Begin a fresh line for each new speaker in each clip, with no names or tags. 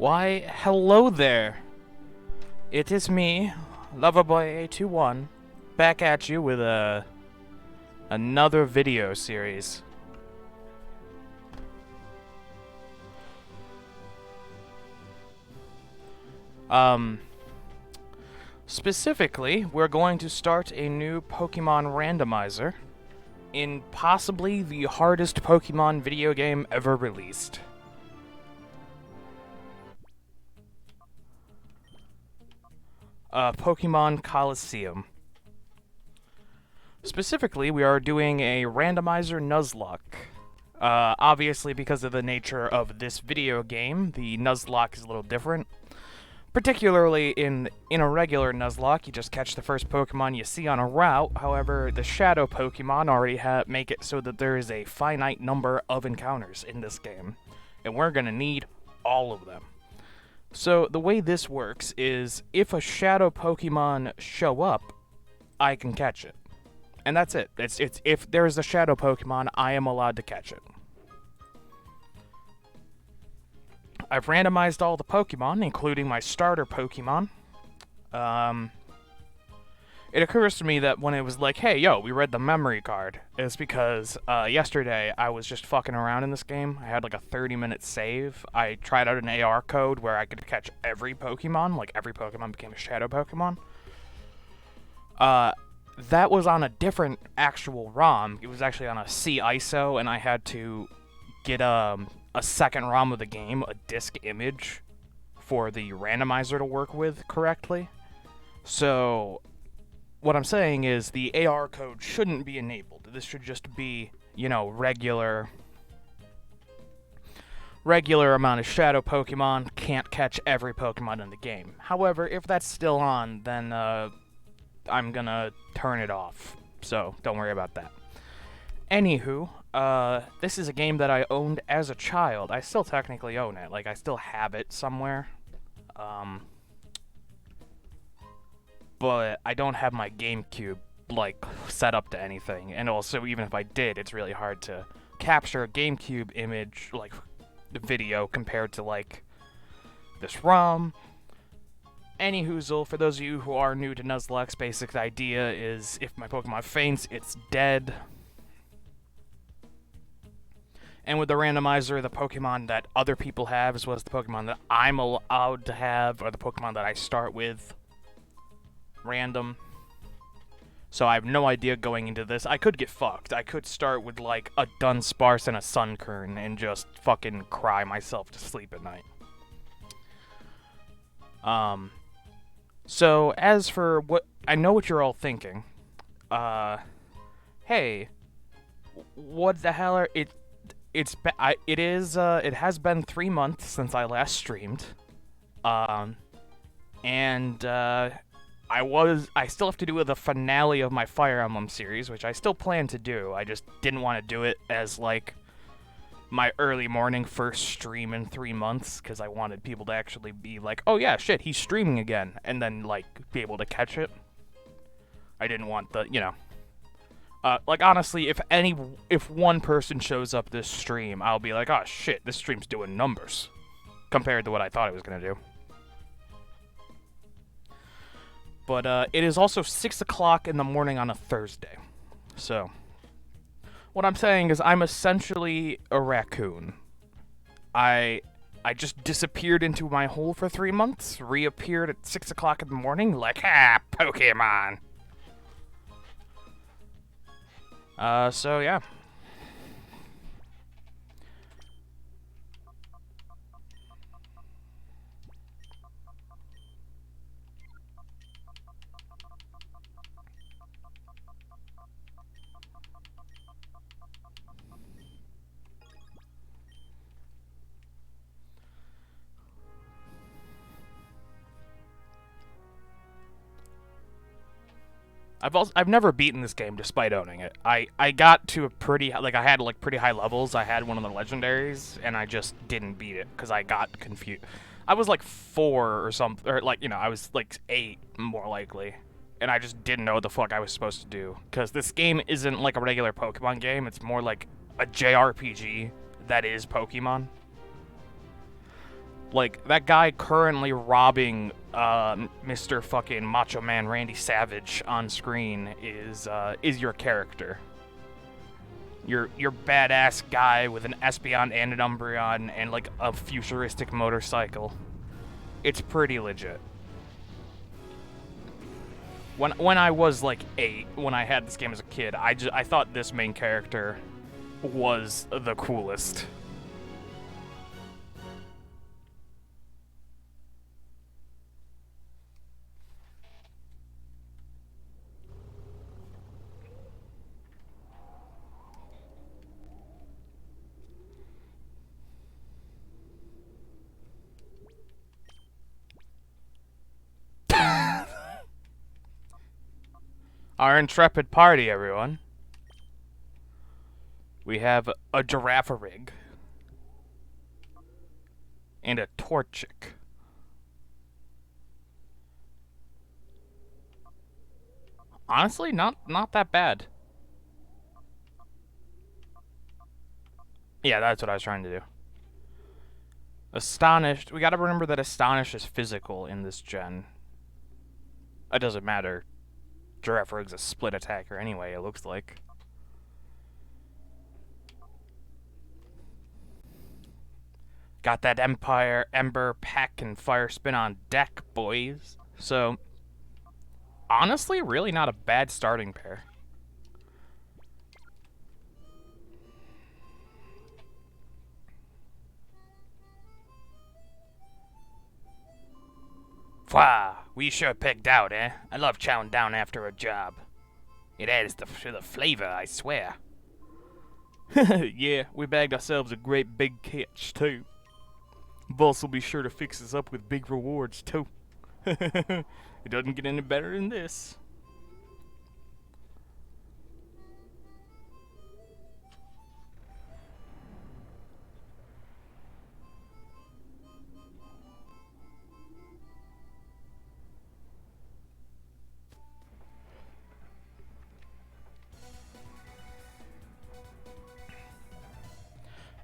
Why, hello there. It is me, Loverboy821, back at you with another video series. Specifically, we're going to start a new Pokemon Randomizer in possibly the hardest Pokemon video game ever released. Pokemon Colleseum. Specifically, we are doing a Randomizer Nuzlocke. Obviously, because of the nature of this video game, the Nuzlocke is a little different. Particularly in a regular Nuzlocke, you just catch the first Pokemon you see on a route. However, the Shadow Pokemon already make it so that there is a finite number of encounters in this game. And we're going to need all of them. So the way this works is, if a Shadow Pokemon show up, I can catch it. And that's it. It's if there's a Shadow Pokemon, I am allowed to catch it. I've randomized all the Pokemon, including my starter Pokemon. It occurs to me that when it was like, hey, yo, we read the memory card, it's because yesterday I was just fucking around in this game. I had like a 30-minute save. I tried out an AR code where I could catch every Pokemon, like every Pokemon became a Shadow Pokemon. That was on a different actual ROM. It was actually on a C ISO, and I had to get a second ROM of the game, a disk image, for the randomizer to work with correctly. So what I'm saying is the AR code shouldn't be enabled. This should just be, you know, regular amount of Shadow Pokemon, can't catch every Pokemon in the game. However, if that's still on, then I'm gonna turn it off. So don't worry about that. Anywho, this is a game that I owned as a child. I still technically own it. Like, I still have it somewhere. But I don't have my GameCube, like, set up to anything. And also, even if I did, it's really hard to capture a GameCube image, like, the video, compared to, like, this ROM. Anyhoozle, for those of you who are new to Nuzlocke's basic idea is, if my Pokemon faints, it's dead. And with the randomizer, the Pokemon that other people have, as well as the Pokemon that I'm allowed to have, or the Pokemon that I start with, random. So I have no idea going into this. I could get fucked. I could start with, like, a Dunsparce and a Sunkern and just fucking cry myself to sleep at night. So, as for what... I know what you're all thinking. Hey, what the hell are... It has been 3 months since I last streamed. I still have to do the finale of my Fire Emblem series, which I still plan to do. I just didn't want to do it as, like, my early morning first stream in 3 months, because I wanted people to actually be like, oh yeah, shit, he's streaming again, and then, like, be able to catch it. I didn't want the, you know... like, honestly, if one person shows up this stream, I'll be like, oh shit, this stream's doing numbers compared to what I thought it was gonna do. But, it is also 6 o'clock in the morning on a Thursday. So, what I'm saying is I'm essentially a raccoon. I just disappeared into my hole for 3 months, reappeared at 6 o'clock in the morning, like, ha, Pokemon! So yeah. I've never beaten this game despite owning it. I got to a pretty, like, I had, like, pretty high levels. I had one of the legendaries, and I just didn't beat it because I got confused. I was like 4 or something, or, like, you know, I was like 8 more likely, and I just didn't know what the fuck I was supposed to do, because this game isn't like a regular Pokemon game. It's more like a JRPG that is Pokemon. Like, that guy currently robbing Mr. fucking Macho Man Randy Savage on screen is your character. Your badass guy with an Espeon and an Umbreon and like a futuristic motorcycle. It's pretty legit. When I was like 8, when I had this game as a kid, I thought this main character was the coolest. Our intrepid party, everyone. We have a giraffe rig and a Torchic. Honestly, not that bad. Yeah, that's what I was trying to do. Astonished. We gotta remember that Astonish is physical in this gen. It doesn't matter. Giraffe Rig's a split attacker anyway, it looks like. Got that Empire, Ember, Peck, and Fire Spin on deck, boys. So, honestly, really not a bad starting pair. Wow, we sure picked out, eh? I love chowing down after a job. It adds to the flavor, I swear. Yeah, we bagged ourselves a great big catch, too. Boss will be sure to fix us up with big rewards, too. It doesn't get any better than this.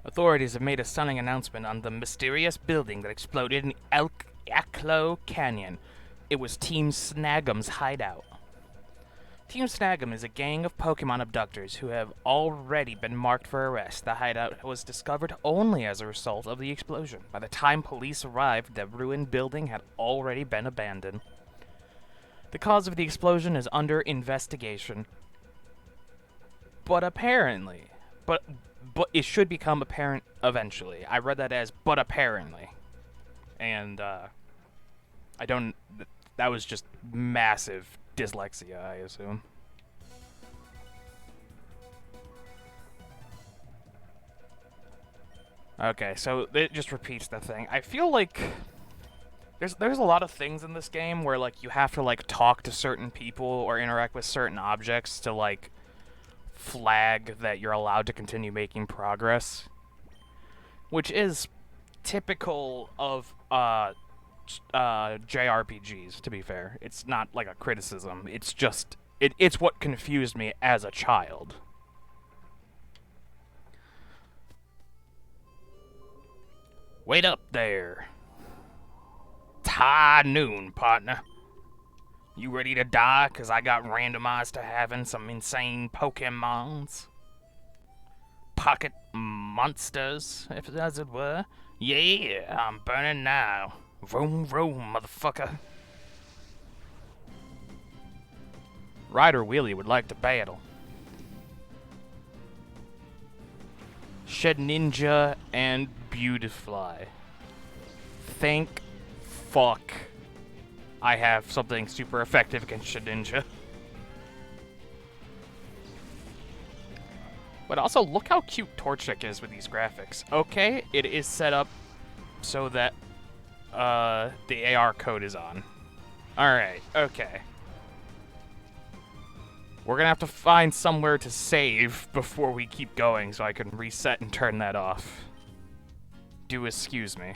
Authorities have made a stunning announcement on the mysterious building that exploded in Aklo Canyon. It was Team Snag'em's hideout. Team Snag'em is a gang of Pokemon abductors who have already been marked for arrest. The hideout was discovered only as a result of the explosion. By the time police arrived, the ruined building had already been abandoned. The cause of the explosion is under investigation. But apparently... But it should become apparent eventually. I read that as, but apparently. And, I don't... That was just massive dyslexia, I assume. Okay, so it just repeats the thing. I feel like... There's a lot of things in this game where, like, you have to, like, talk to certain people or interact with certain objects to, like... flag that you're allowed to continue making progress, which is typical of JRPGs, to be fair. It's not like a criticism, it's just it's what confused me as a child. Wait up there. It's high noon, partner. You ready to die? Cause I got randomized to having some insane Pokemons. Pocket monsters, if as it were. Yeah, I'm burning now. Vroom vroom, motherfucker. Ryder Wheelie would like to battle. Shed Ninja and Beautifly. Thank fuck. I have something super effective against Shedinja. But also, look how cute Torchic is with these graphics. Okay, it is set up so that the AR code is on. Alright, okay. We're gonna have to find somewhere to save before we keep going so I can reset and turn that off. Do excuse me.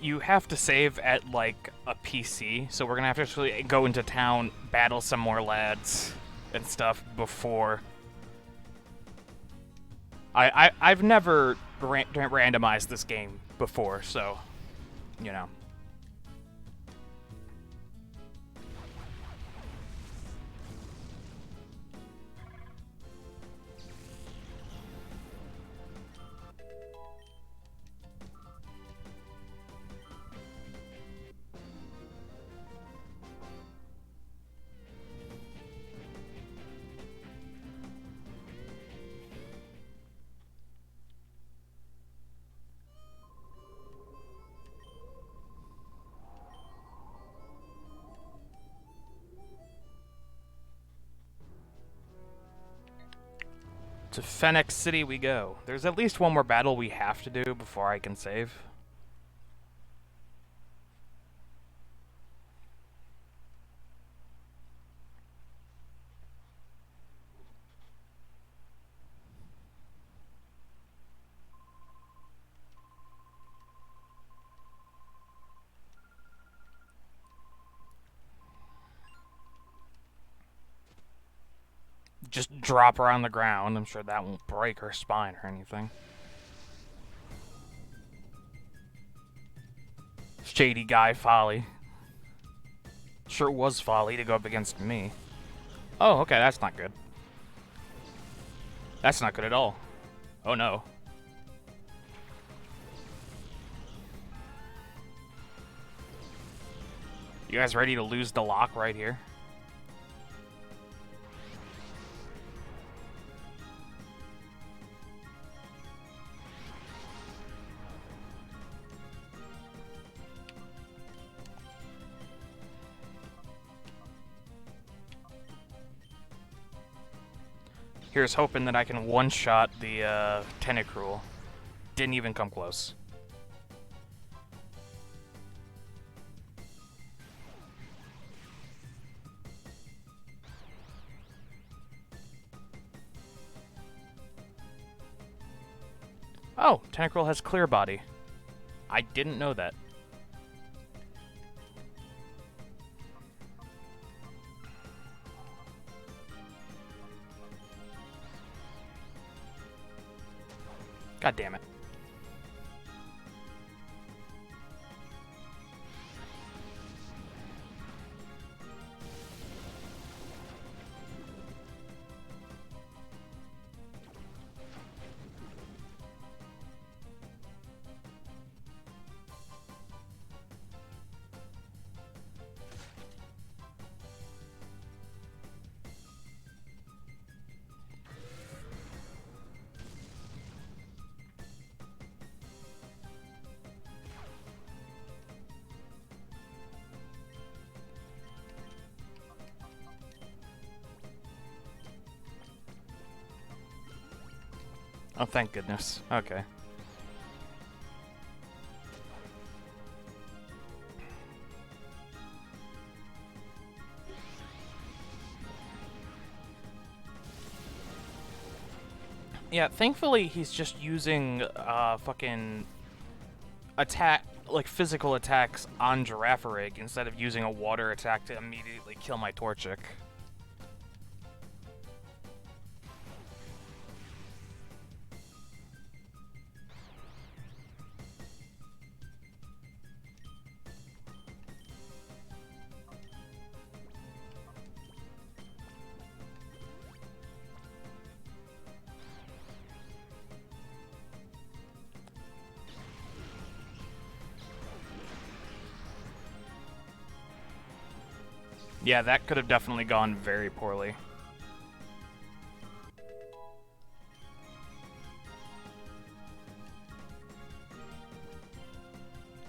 You have to save at, like, a PC, so we're gonna have to actually go into town, battle some more lads and stuff before... I've never randomized this game before, so, you know. To Phoenix City we go. There's at least one more battle we have to do before I can save. Just drop her on the ground. I'm sure that won't break her spine or anything. Shady guy folly. Sure was folly to go up against me. Oh, okay, that's not good. That's not good at all. Oh no. You guys ready to lose the lock right here? Here's hoping that I can one-shot the Tentacruel. Didn't even come close. Oh, Tentacruel has clear body. I didn't know that. God damn it. Oh, thank goodness. Okay. Yeah, thankfully he's just using fucking attack, like physical attacks on Girafarig instead of using a water attack to immediately kill my Torchic. Yeah, that could have definitely gone very poorly.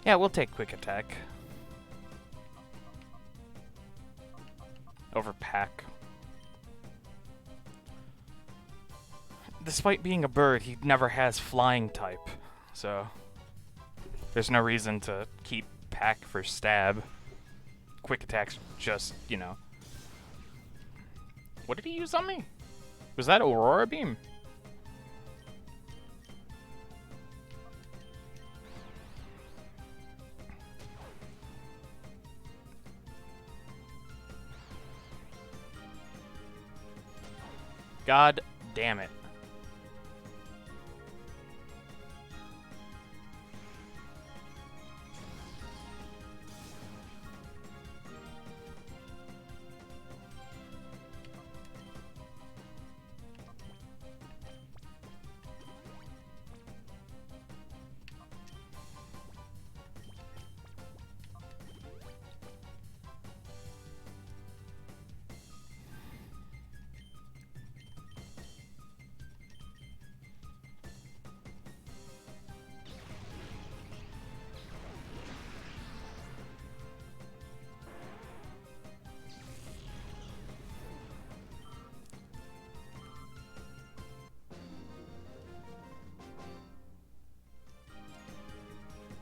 Yeah, we'll take quick attack. Over pack. Despite being a bird, he never has flying type, so there's no reason to keep pack for stab. Quick attack's just, you know. What did he use on me? Was that Aurora Beam? God damn it.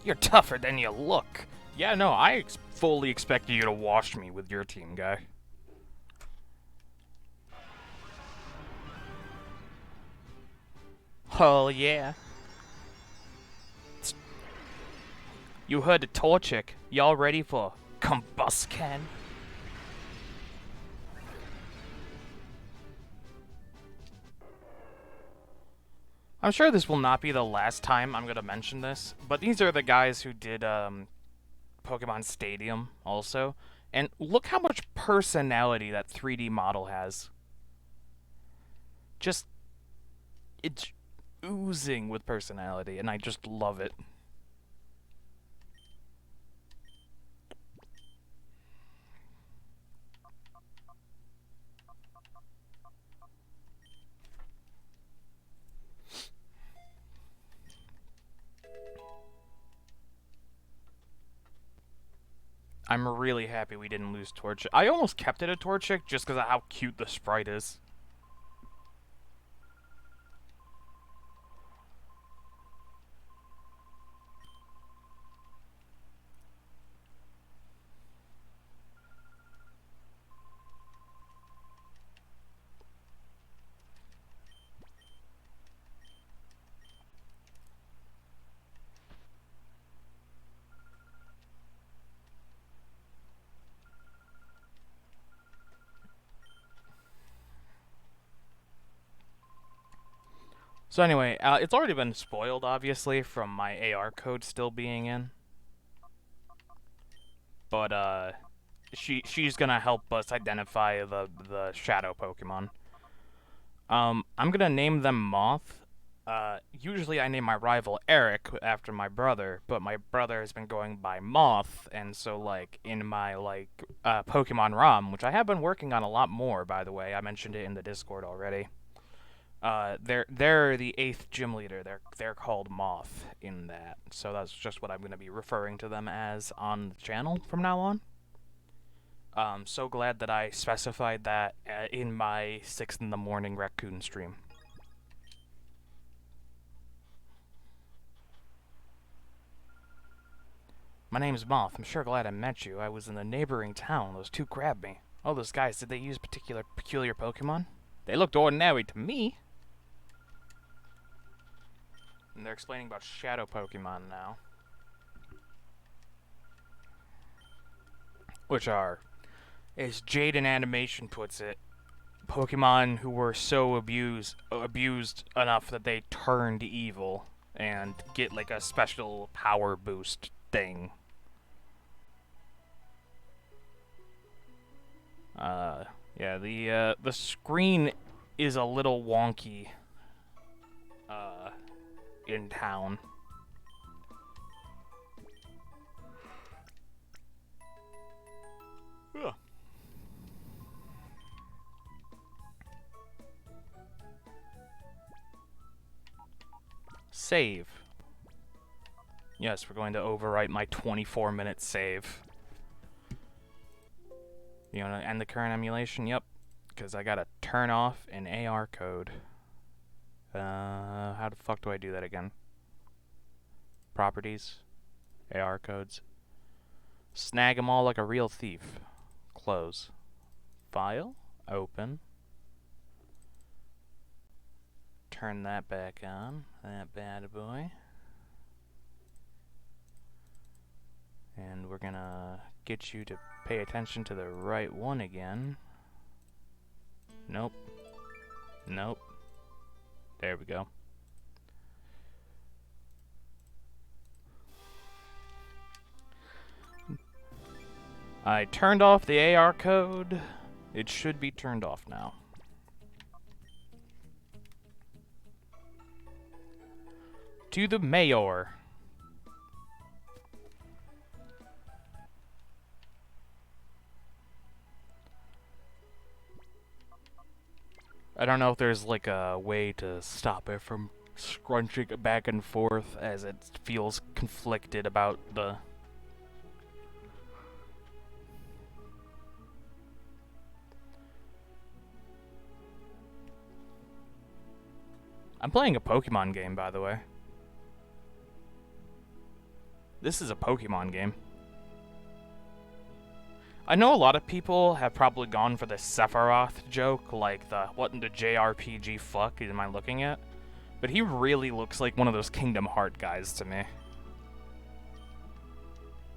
You're tougher than you look. Yeah, no, I fully expected you to wash me with your team, guy. Oh, yeah. You heard the Torchic. Y'all ready for combustion? I'm sure this will not be the last time I'm gonna mention this, but these are the guys who did Pokemon Stadium also, and look how much personality that 3D model has. Just, it's oozing with personality, and I just love it. I'm really happy we didn't lose Torchic. I almost kept it a Torchic just because of how cute the sprite is. So anyway, it's already been spoiled, obviously, from my AR code still being in. But, she's gonna help us identify the shadow Pokemon. I'm gonna name them Moth. Usually I name my rival Eric after my brother, but my brother has been going by Moth, and so, like, in my, like, Pokemon ROM, which I have been working on a lot more, by the way, I mentioned it in the Discord already. They're the 8th gym leader. They're called Moth in that. So that's just what I'm gonna be referring to them as on the channel from now on. So glad that I specified that in my 6 in the morning racoon stream. My name's Moth. I'm sure glad I met you. I was in the neighboring town. Those two grabbed me. Oh, those guys, did they use peculiar Pokemon? They looked ordinary to me. And they're explaining about shadow Pokemon now. Which are, as Jade in Animation puts it, Pokemon who were so abused enough that they turned evil and get like a special power boost thing. Yeah, the screen is a little wonky in town. Ugh. Save. Yes, we're going to overwrite my 24-minute save. You want to end the current emulation? Yep. Because I gotta turn off an AR code. How the fuck do I do that again? Properties. AR codes. Snag them all like a real thief. Close. File. Open. Turn that back on. That bad boy. And we're gonna get you to pay attention to the right one again. Nope. Nope. There we go. I turned off the AR code. It should be turned off now. To the mayor. I don't know if there's like a way to stop it from scrunching it back and forth as it feels conflicted about the... I'm playing a Pokemon game, by the way. This is a Pokemon game. I know a lot of people have probably gone for the Sephiroth joke, like the what in the JRPG fuck am I looking at? But he really looks like one of those Kingdom Hearts guys to me.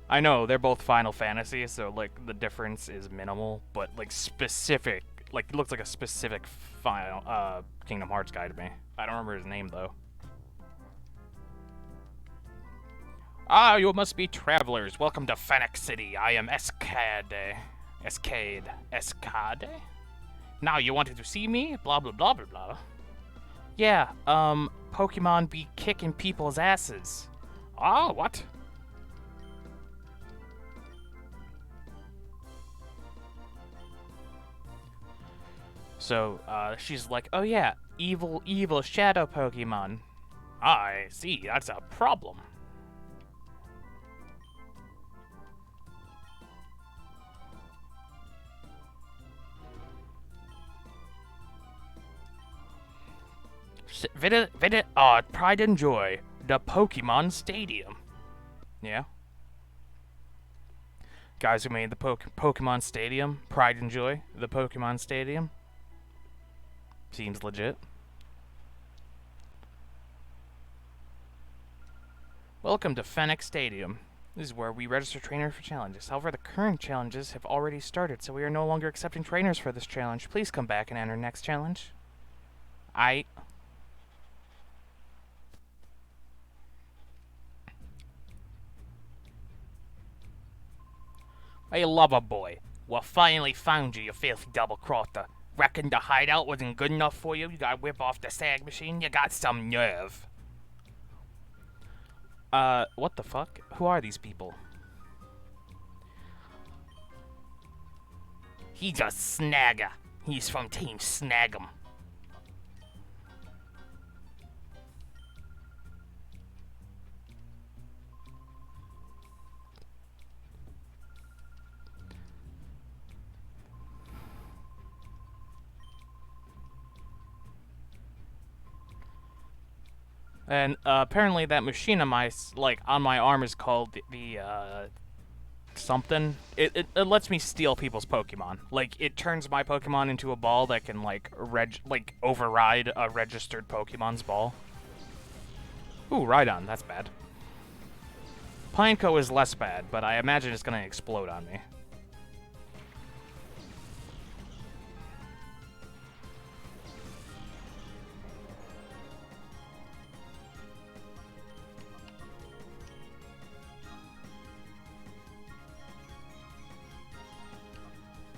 I know, they're both Final Fantasy, so like the difference is minimal, but like specific, like it looks like a specific Kingdom Hearts guy to me. I don't remember his name though. Ah, you must be travelers. Welcome to Fennec City. I am Escade. Escade? Now, you wanted to see me? Blah, blah, blah, blah, blah. Yeah, Pokemon be kicking people's asses. Ah, what? So, she's like, oh yeah, evil, evil shadow Pokemon. I see, that's a problem. Visit pride and joy, the Pokemon Stadium. Yeah. Guys who made the Pokemon Stadium, pride and joy, the Pokemon Stadium. Seems legit. Welcome to Fennec Stadium. This is where we register trainers for challenges. However, the current challenges have already started, so we are no longer accepting trainers for this challenge. Please come back and enter next challenge. I lover boy. Well, finally found you, you filthy double-crosser. Reckon the hideout wasn't good enough for you? You gotta whip off the sag machine? You got some nerve. What the fuck? Who are these people? He's a snagger. He's from Team Snag'em. And apparently that machine on my arm is called the something. It lets me steal people's Pokemon. Like it turns my Pokemon into a ball that can like override a registered Pokemon's ball. Ooh, Rhydon, that's bad. Pineco is less bad, but I imagine it's gonna explode on me.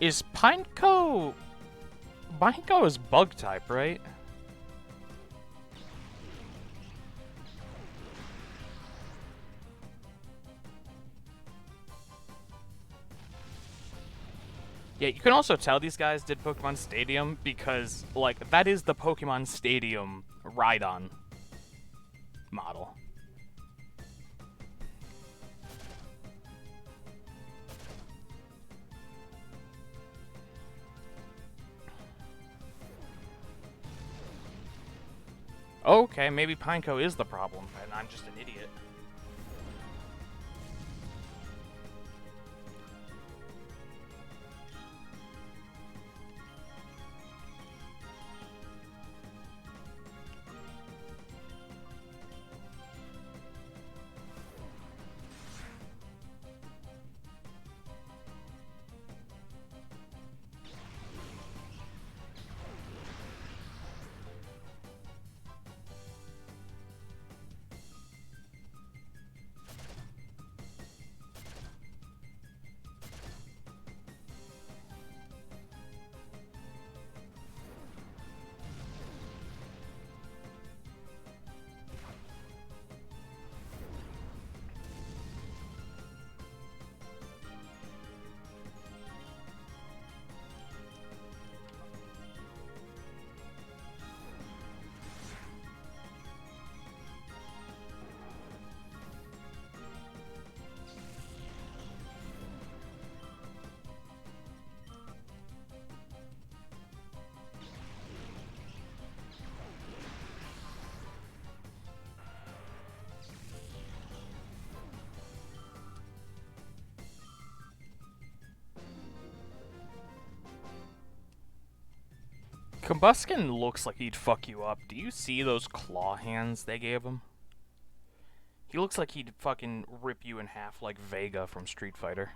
Is Pineco... Pineco is bug type, right? Yeah, you can also tell these guys did Pokemon Stadium because, like, that is the Pokemon Stadium Rhydon model. Okay, maybe Pineco is the problem, and I'm just an idiot. Combuskin looks like he'd fuck you up. Do you see those claw hands they gave him? He looks like he'd fucking rip you in half like Vega from Street Fighter.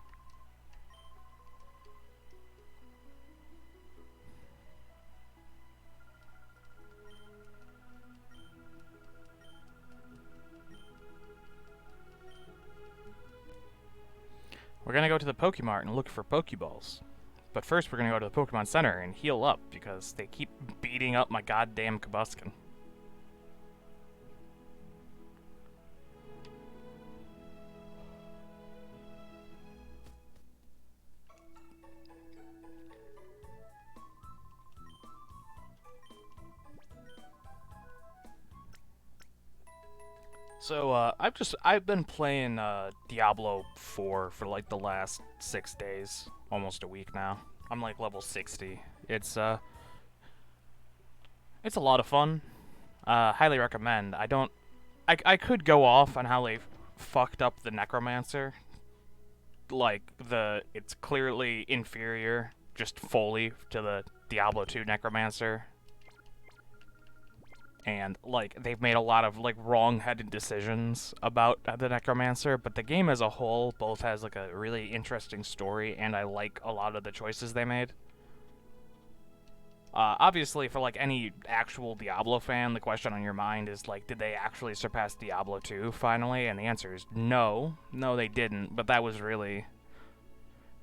We're gonna go to the Pokemart and look for Pokeballs. But first we're gonna go to the Pokemon Center and heal up because they keep beating up my goddamn Combuskin. So, I've been playing, Diablo 4 for, like, the last 6 days. Almost a week now. I'm, like, level 60. It's a lot of fun. Highly recommend. I could go off on how they fucked up the Necromancer. Like, it's clearly inferior, just fully, to the Diablo 2 Necromancer. And, like, they've made a lot of, like, wrong-headed decisions about the Necromancer, but the game as a whole both has, like, a really interesting story, and I like a lot of the choices they made. Obviously, for, like, any actual Diablo fan, the question on your mind is, like, did they actually surpass Diablo 2, finally? And the answer is no. No, they didn't, but that was really...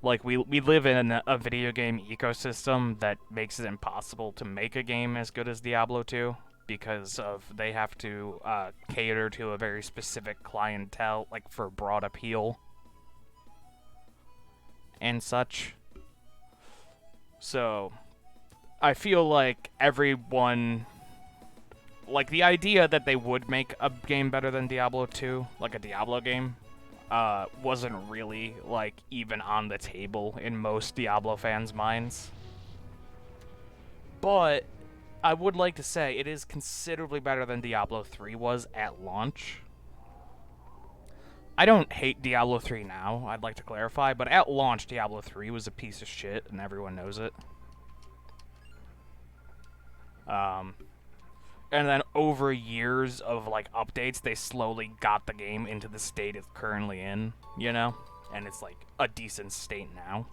Like, we live in a video game ecosystem that makes it impossible to make a game as good as Diablo 2. Because they have to cater to a very specific clientele, like for broad appeal and such. So, I feel like everyone, like the idea that they would make a game better than Diablo 2, like a Diablo game, wasn't really like even on the table in most Diablo fans' minds. But I would like to say it is considerably better than Diablo 3 was at launch. I don't hate Diablo 3 now, I'd like to clarify, but at launch Diablo 3 was a piece of shit and everyone knows it. And then over years of like updates, they slowly got the game into the state it's currently in, you know? And it's like a decent state now.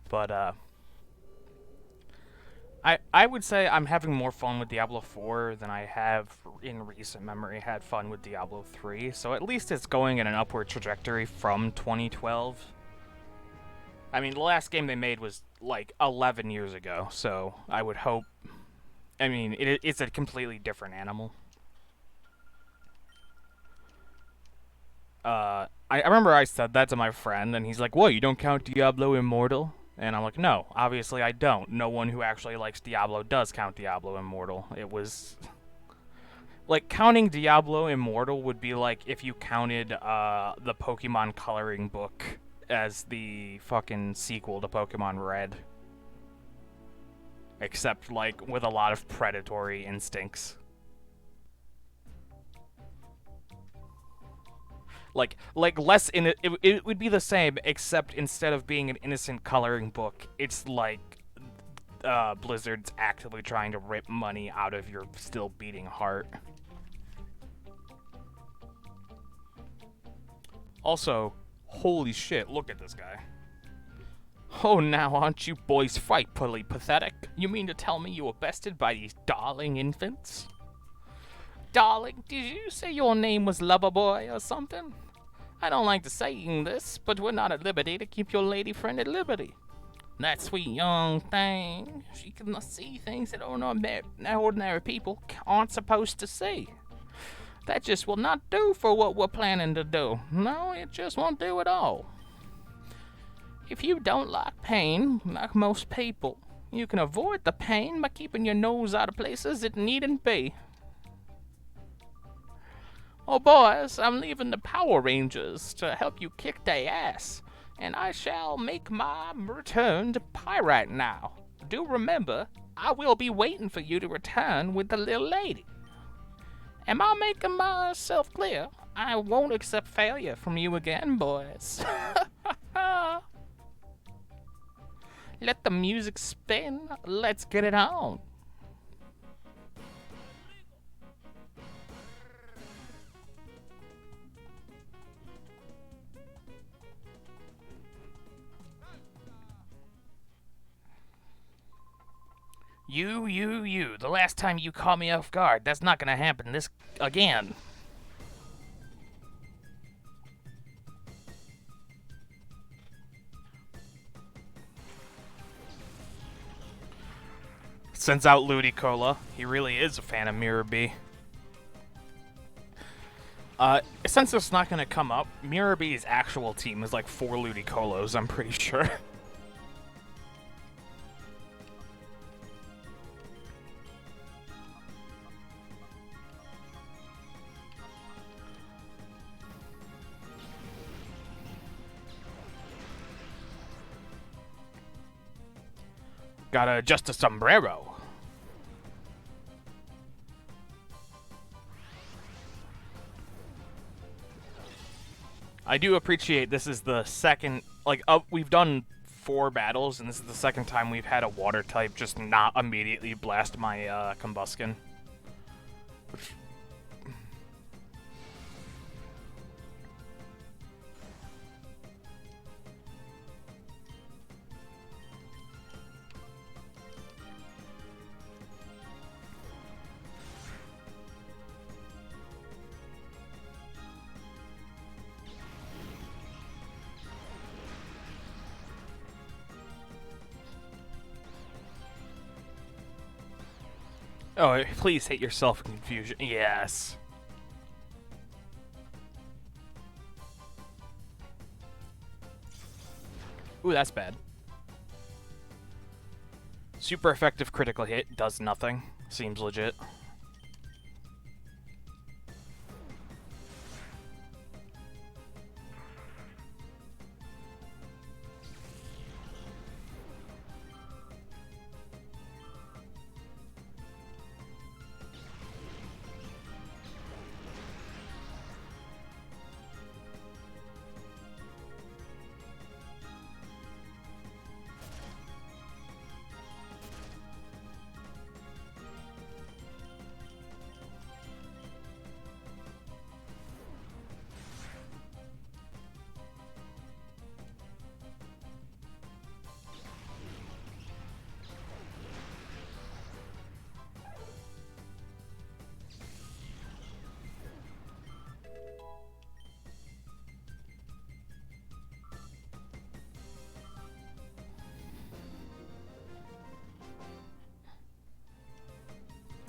But, I would say I'm having more fun with Diablo 4 than I have in recent memory had fun with Diablo 3, so at least it's going in an upward trajectory from 2012. I mean, the last game they made was, like, 11 years ago, so I would hope... I mean, it's a completely different animal. I remember I said that to my friend, and he's like, what, you don't count Diablo Immortal? And I'm like, no, obviously I don't. No one who actually likes Diablo does count Diablo Immortal. It was... Like, counting Diablo Immortal would be like if you counted, the Pokemon coloring book as the fucking sequel to Pokemon Red. Except, like, with a lot of predatory instincts. Like less in it, it would be the same, except instead of being an innocent coloring book, it's like Blizzard's actively trying to rip money out of your still beating heart. Also, holy shit, look at this guy. Oh, now aren't you boys frightfully pathetic? You mean to tell me you were bested by these darling infants? Darling, did you say your name was Loverboy or something? I don't like to saying this, but we're not at liberty to keep your lady friend at liberty. That sweet young thing, she can see things that ordinary people aren't supposed to see. That just will not do for what we're planning to do. No, it just won't do at all. If you don't like pain, like most people, You can avoid the pain by keeping your nose out of places it needn't be. Oh boys, I'm leaving the Power Rangers to help you kick their ass, and I shall make my return to Pyrite now. Do remember, I will be waiting for you to return with the little lady. Am I making myself clear? I won't accept failure from you again, boys. Let the music spin. Let's get it on. You. The last time you caught me off guard, that's not gonna happen this again. Sends out Ludicolo. He really is a fan of Mirror B. Since it's not gonna come up, Mirror B's actual team is like 4 Ludicolos, I'm pretty sure. Gotta adjust a sombrero. I do appreciate this is the second, like, we've done 4 battles, and this is the second time we've had a water type just not immediately blast my combustion. Oh, please hit yourself in confusion. Yes. Ooh, that's bad. Super effective critical hit, does nothing. Seems legit.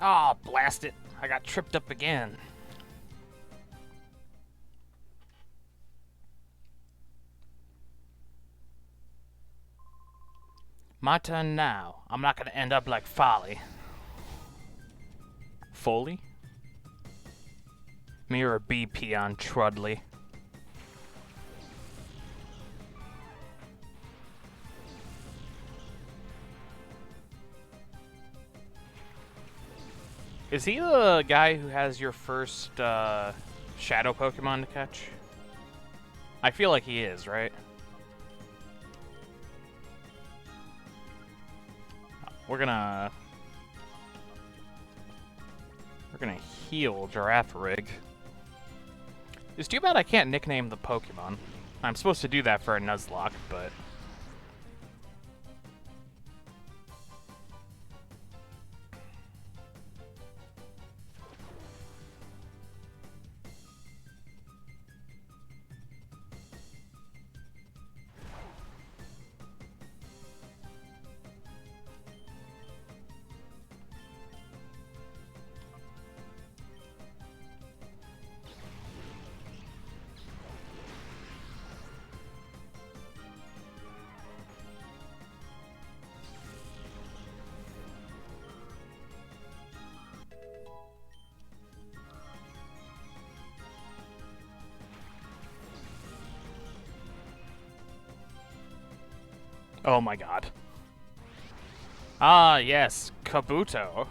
Oh, blast it. I got tripped up again. My turn now. I'm not gonna end up like Folly. Foley? Mirror BP on Trudley. Is he the guy who has your first shadow Pokemon to catch? I feel like he is, right? We're gonna heal Girafarig. It's too bad I can't nickname the Pokemon. I'm supposed to do that for a Nuzlocke, but Oh my god. Ah, yes, Kabuto.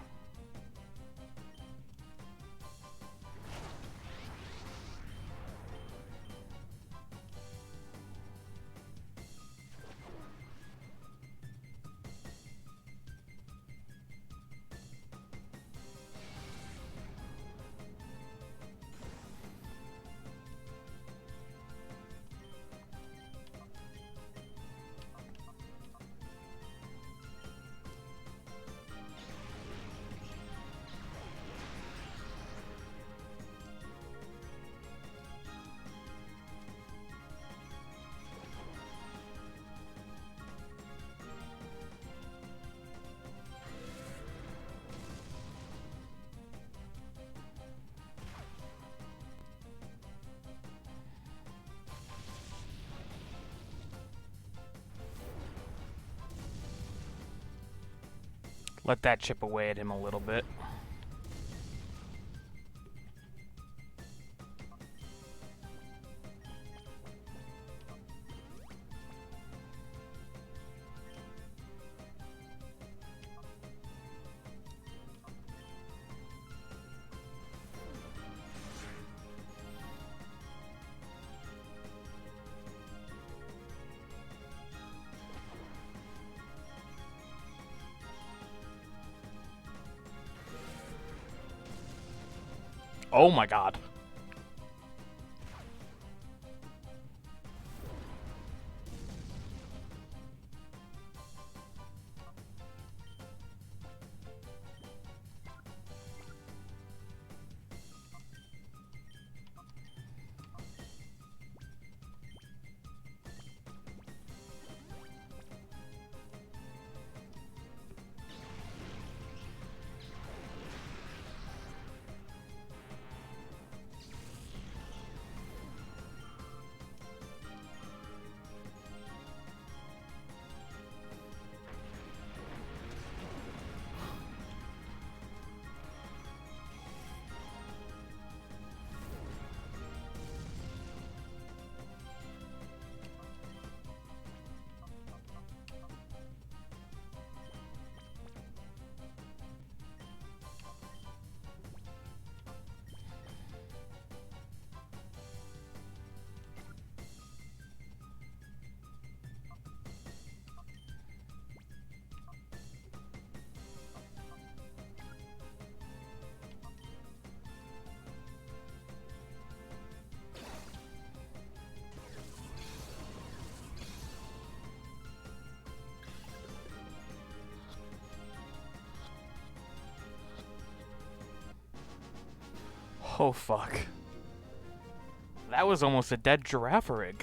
Let that chip away at him a little bit. Oh my god. Oh fuck. That was almost a dead Girafarig.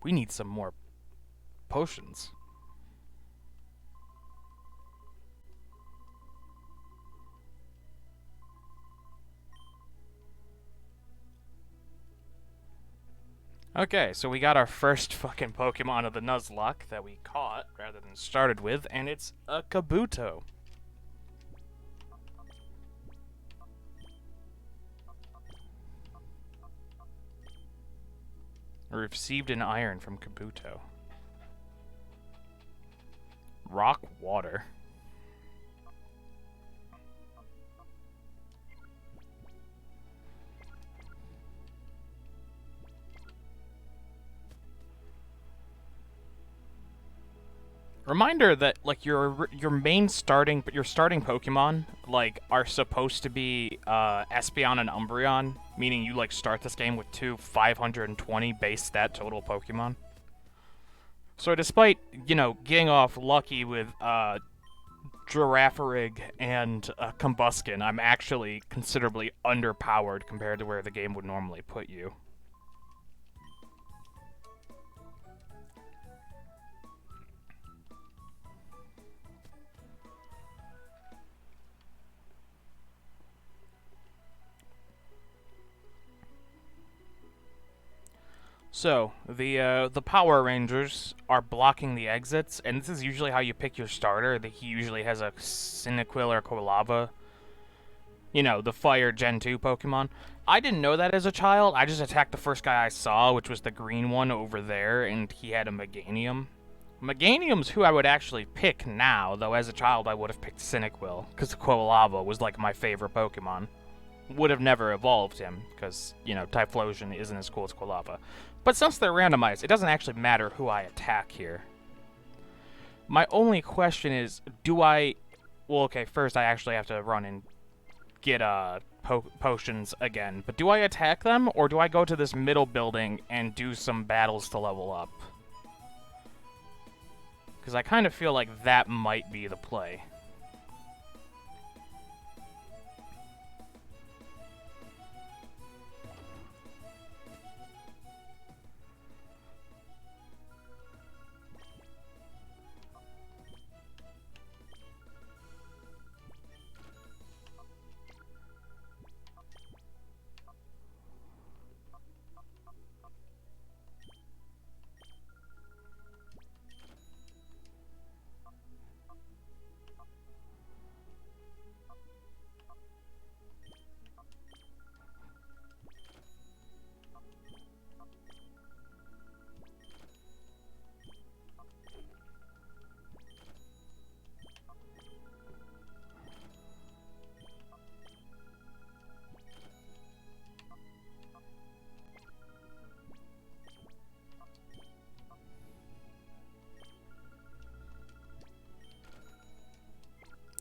We need some more potions. Okay, so we got our first fucking Pokemon of the Nuzlocke that we caught, rather than started with, and it's a Kabuto. Received an iron from Kabuto. Rock water. Reminder that like your starting Pokemon like are supposed to be Espeon and Umbreon, meaning you like start this game with two 520 base stat total Pokemon. So despite, you know, getting off lucky with Girafarig and Combuskin, I'm actually considerably underpowered compared to where the game would normally put you. So, the Power Rangers are blocking the exits, and this is usually how you pick your starter. He usually has a Cyndaquil or Quilava. You know, the Fire Gen 2 Pokemon. I didn't know that as a child. I just attacked the first guy I saw, which was the green one over there, and he had a Meganium. Meganium's who I would actually pick now, though as a child I would have picked Cyndaquil, because the Quilava was like my favorite Pokemon. Would have never evolved him, because, you know, Typhlosion isn't as cool as Quilava. But since they're randomized, it doesn't actually matter who I attack here. My only question is, do I... Well, okay, first I actually have to run and get potions again. But do I attack them, or do I go to this middle building and do some battles to level up? Because I kind of feel like that might be the play.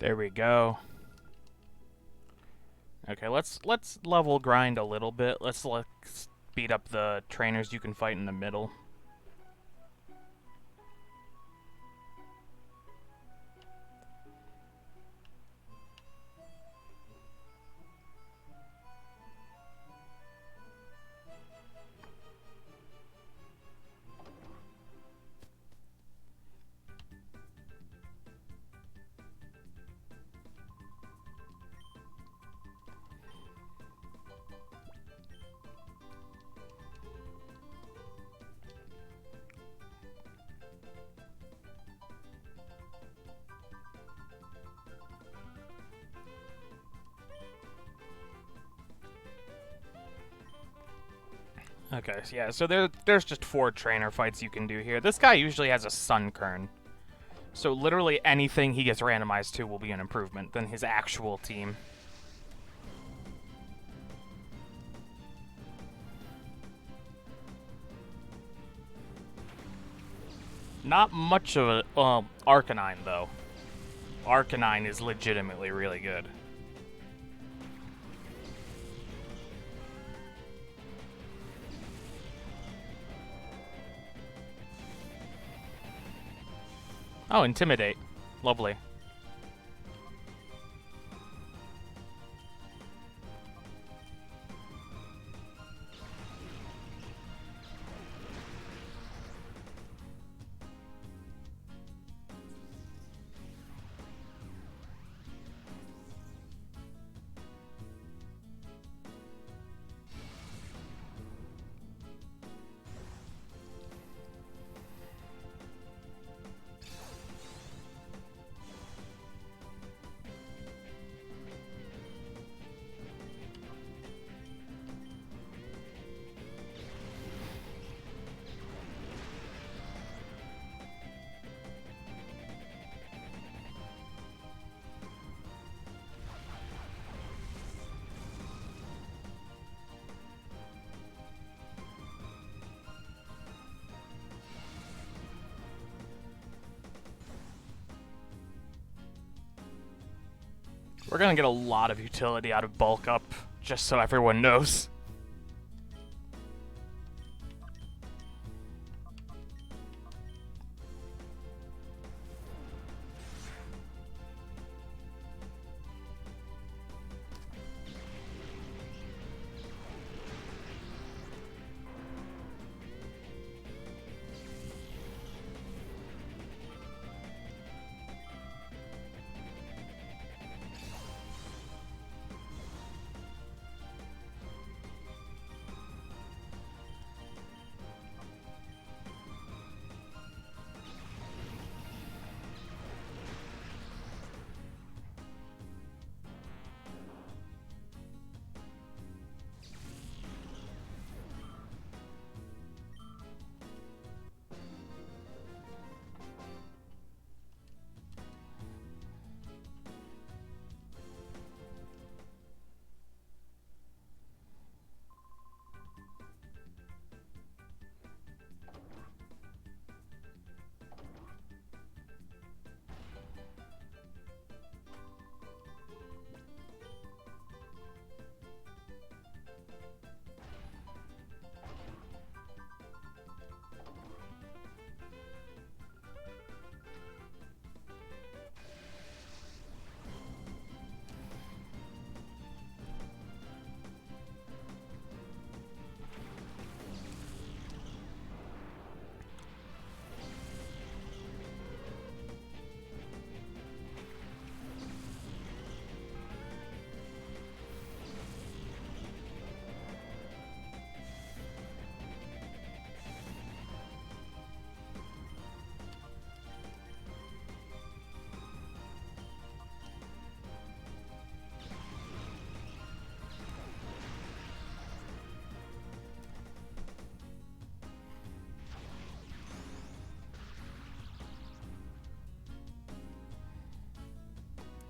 There we go. Okay, let's level grind a little bit. Let's speed up the trainers you can fight in the middle. Okay, so yeah, so there's just 4 trainer fights you can do here. This guy usually has a Sunkern. So literally anything he gets randomized to will be an improvement than his actual team. Not much of a... Arcanine, though. Arcanine is legitimately really good. Oh, Intimidate. Lovely. We're gonna get a lot of utility out of Bulk Up, just so everyone knows.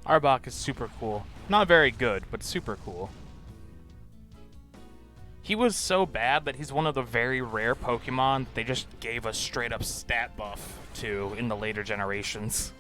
Arbok is super cool. Not very good, but super cool. He was so bad that he's one of the very rare Pokemon they just gave a straight up stat buff to in the later generations.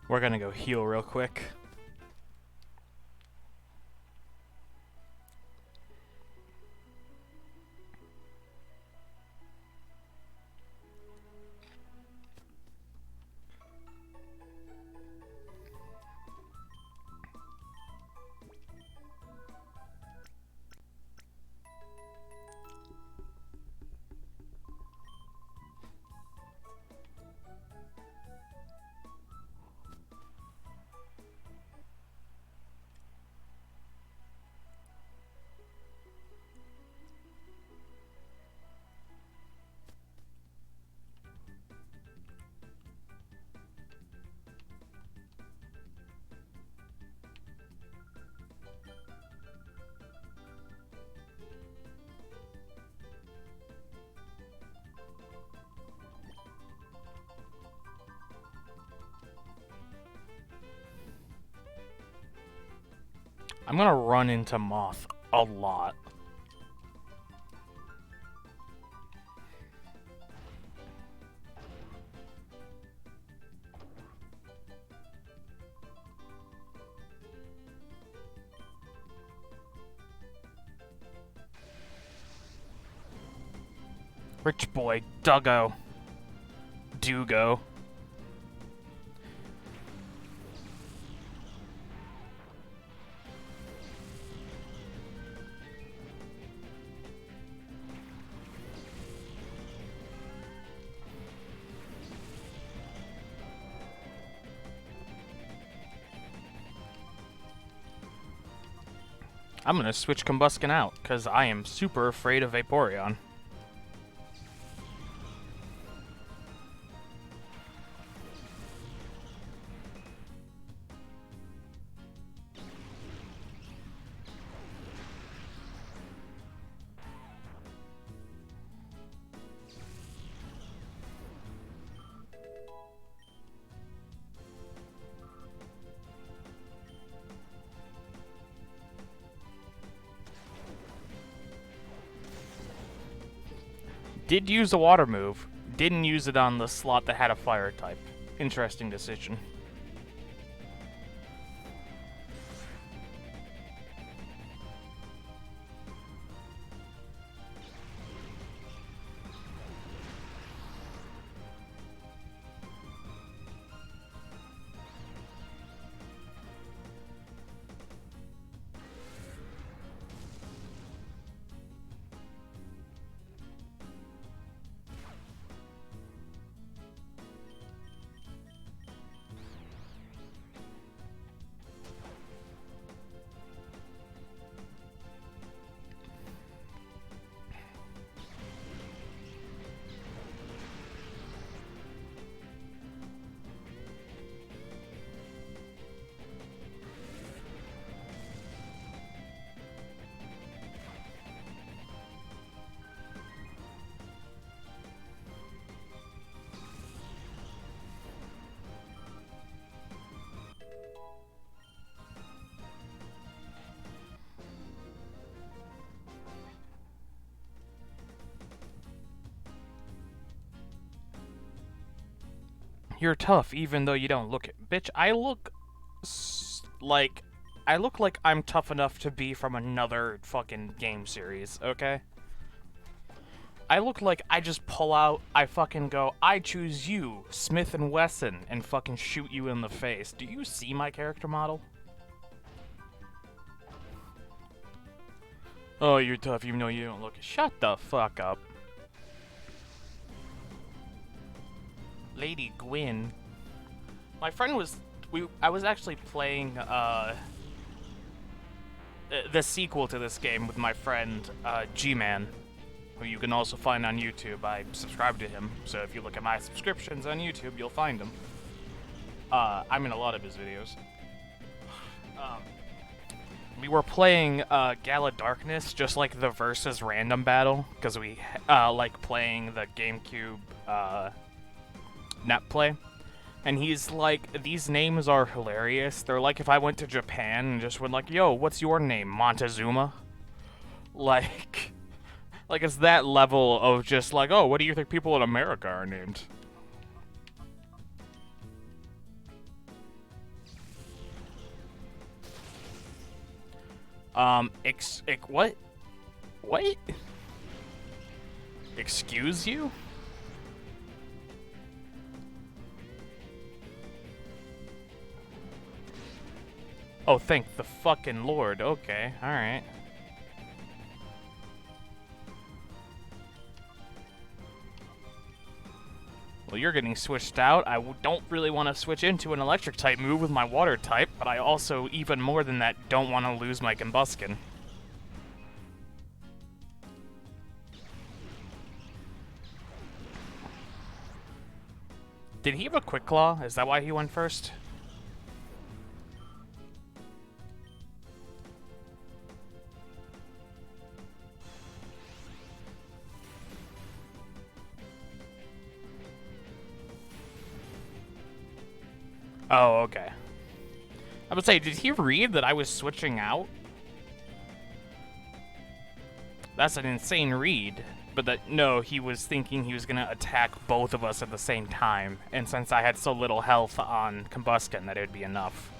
We're gonna go heal real quick. I'm gonna run into Moth a lot. Rich boy, Duggo. Dugo. I'm gonna switch Combuskin out, because I am super afraid of Vaporeon. Did use a water move. Didn't use it on the slot that had a fire type. Interesting decision. you're tough even though you don't look it. Bitch, I look like I'm tough enough to be from another fucking game series, okay? I look like I just pull out, I fucking go, I choose you, Smith & Wesson, and fucking shoot you in the face. Do you see my character model? Oh, you're tough even though you don't look it. Shut the fuck up. Lady Gwyn. My friend was... I was actually playing, the sequel to this game with my friend, G-Man, who you can also find on YouTube. I subscribe to him, so if you look at my subscriptions on YouTube, you'll find him. I'm in a lot of his videos. We were playing, Gala Darkness, just like the versus random battle, because we, like playing the GameCube, net play. And he's like, these names are hilarious. They're like if I went to Japan and just went like, yo, what's your name? Montezuma? Like it's that level of just like, oh, what do you think people in America are named? What? What? Excuse you? Oh, thank the fucking Lord. Okay, alright. Well, you're getting switched out. I don't really want to switch into an electric type move with my water type, but I also, even more than that, don't want to lose my combustion. Did he have a quick claw? Is that why he went first? Oh, okay. I would say, did he read that I was switching out? That's an insane read. But that, no, he was thinking he was gonna attack both of us at the same time. And since I had so little health on combustion, that it would be enough.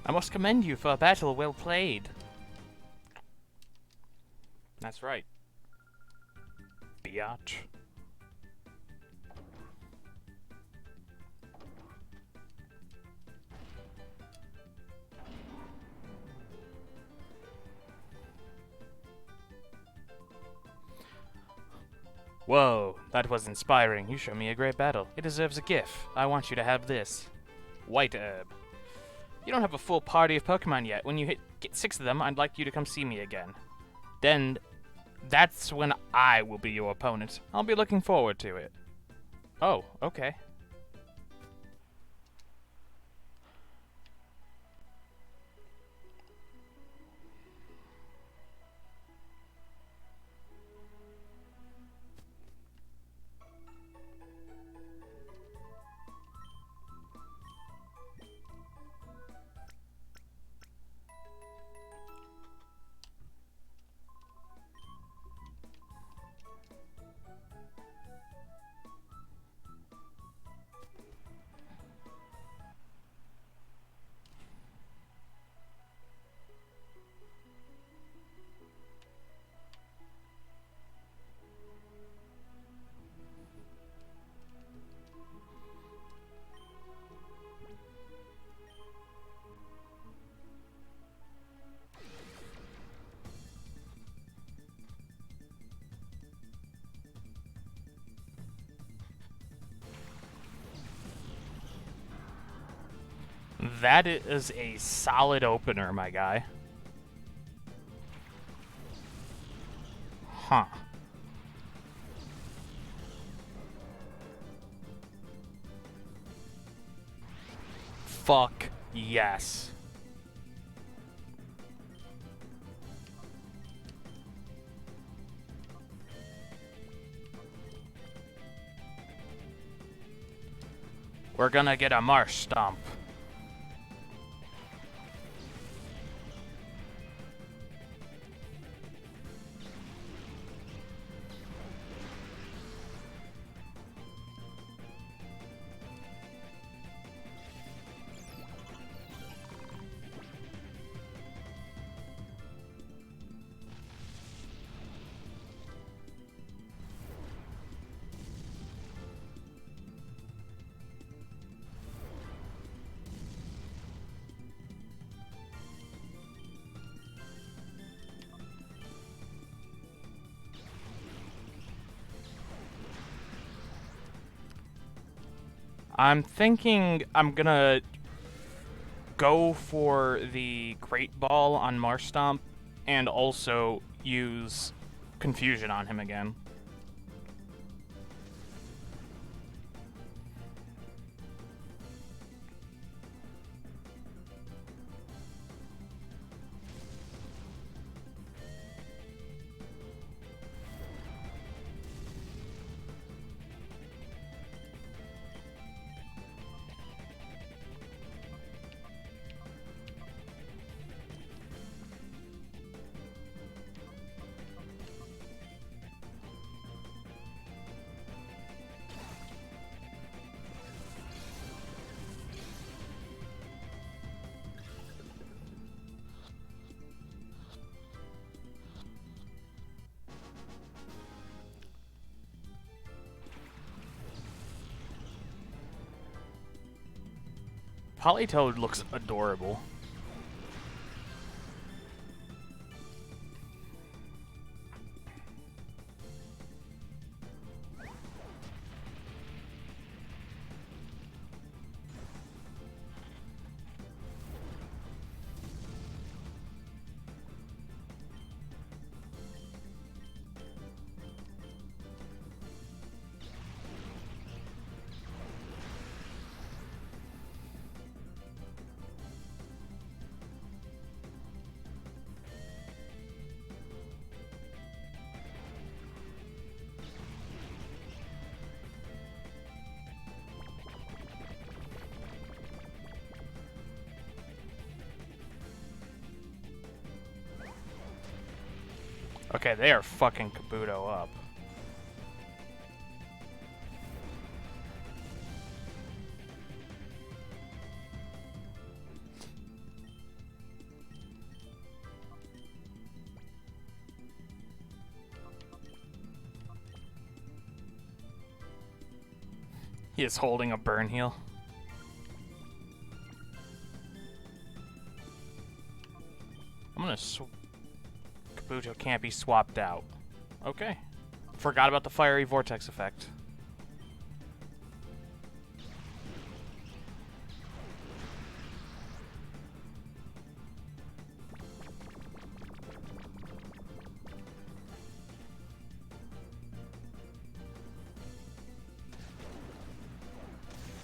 I must commend you for a battle well played. That's right. Biatch. Whoa, that was inspiring. You showed me a great battle. It deserves a gift. I want you to have this. White herb. You don't have a full party of Pokemon yet. When you get 6 of them, I'd like you to come see me again. Then, that's when I will be your opponent. I'll be looking forward to it. Oh, okay. That is a solid opener, my guy. Huh. Fuck yes. We're gonna get a marsh stomp. I'm thinking I'm gonna go for the Great Ball on Marsh Stomp and also use Confusion on him again. Politoed looks adorable. Okay, they are fucking Kabuto up. He is holding a burn heal. I'm gonna Kabuto can't be swapped out. Okay. Forgot about the fiery vortex effect.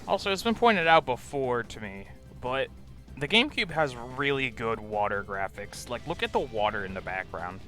Also, it's been pointed out before to me, but the GameCube has really good water graphics. Like, look at the water in the background.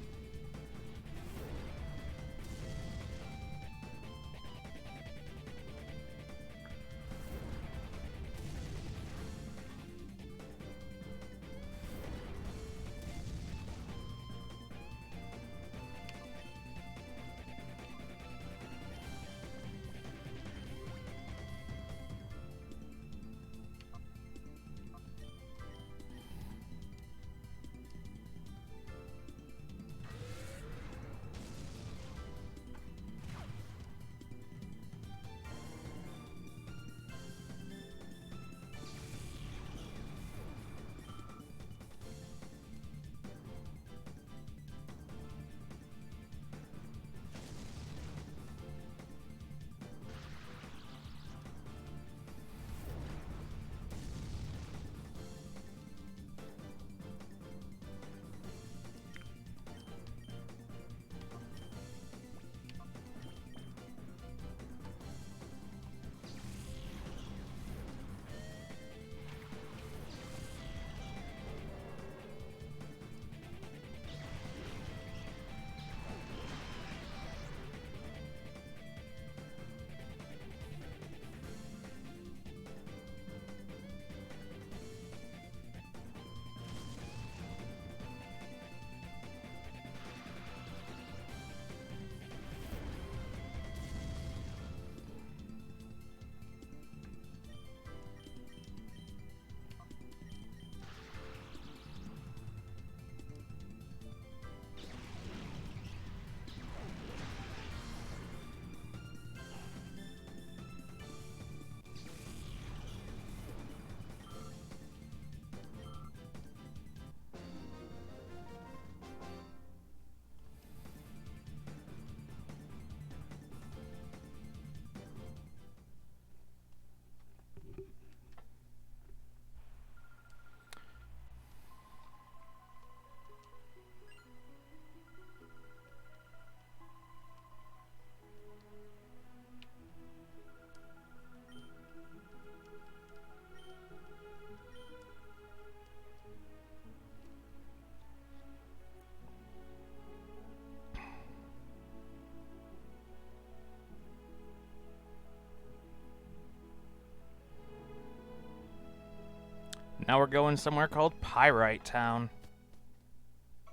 Now we're going somewhere called Pyrite Town.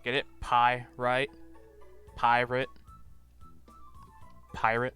Get it? Pyrite? Pirate? Pirate?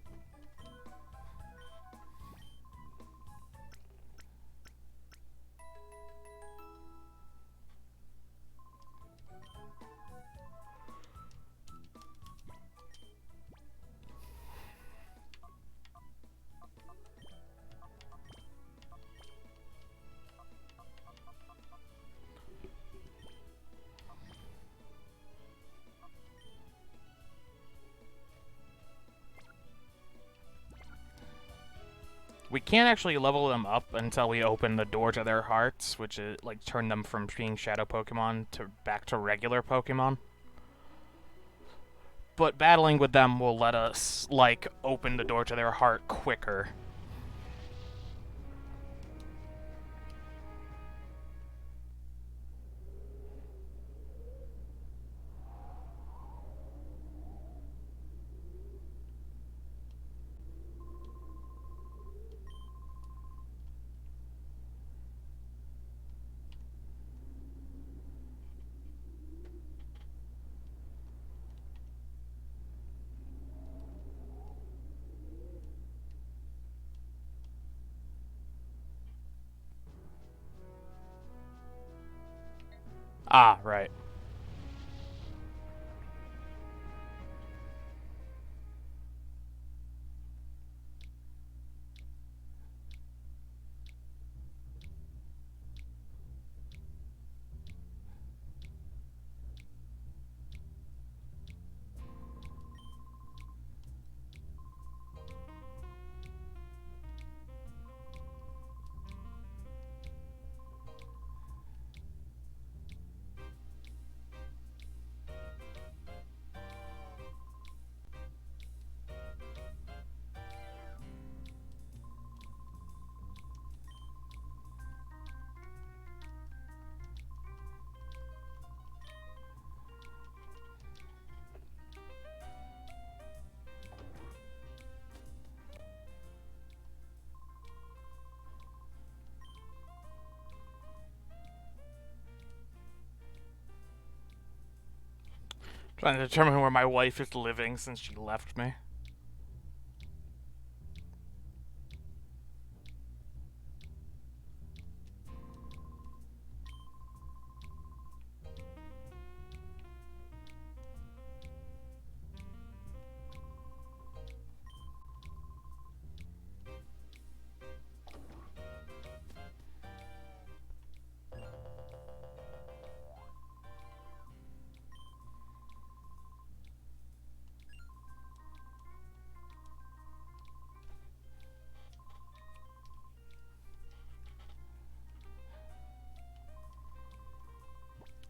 We can't actually level them up until we open the door to their hearts, which is like turn them from being shadow Pokemon to back to regular Pokemon. But battling with them will let us like open the door to their heart quicker. Ah, right. Trying to determine where my wife is living since she left me.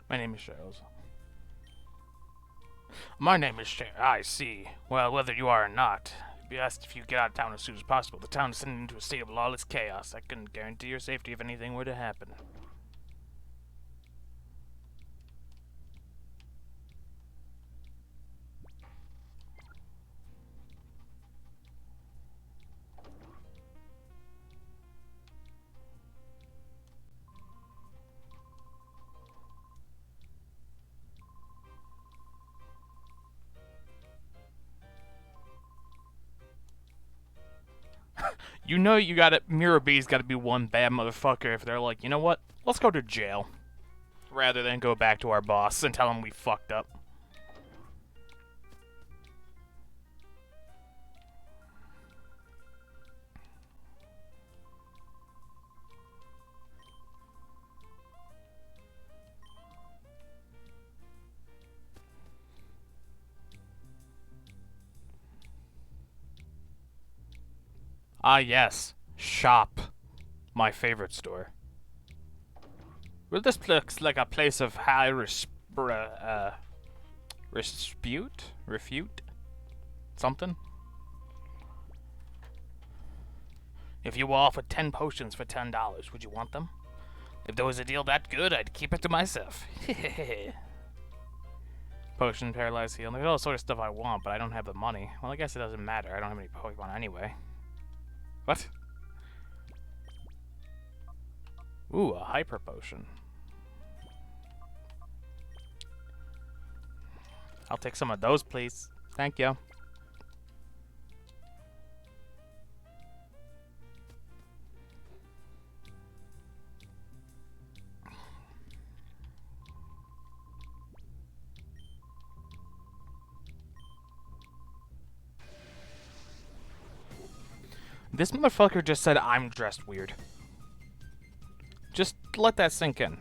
My name is Charles. My name is Charles. I see. Well, whether you are or not, be asked if you get out of town as soon as possible. The town is sending into a state of lawless chaos. I couldn't guarantee your safety if anything were to happen. You know you gotta, Mirror B's gotta be one bad motherfucker if they're like, you know what, let's go to jail. Rather than go back to our boss and tell him we fucked up. Ah yes, shop. My favorite store. Well, this looks like a place of high refute? Something? If you were offered 10 potions for $10, would you want them? If there was a deal that good, I'd keep it to myself. Potion, paralyzed, heal. There's all sort of stuff I want, but I don't have the money. Well, I guess it doesn't matter. I don't have any Pokemon anyway. What? Ooh, a hyper potion. I'll take some of those, please. Thank you. This motherfucker just said I'm dressed weird. Just let that sink in.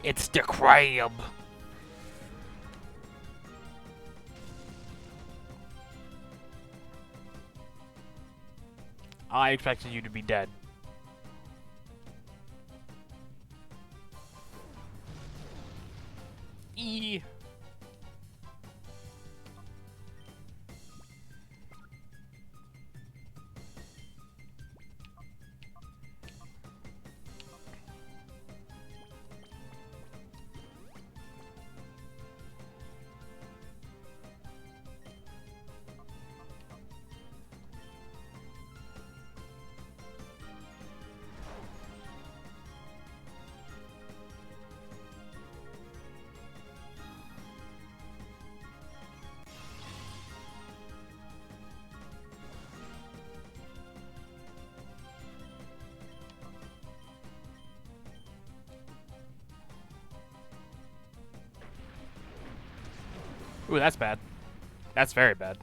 It's the crab. I expected you to be dead. E. Ooh, that's bad. That's very bad.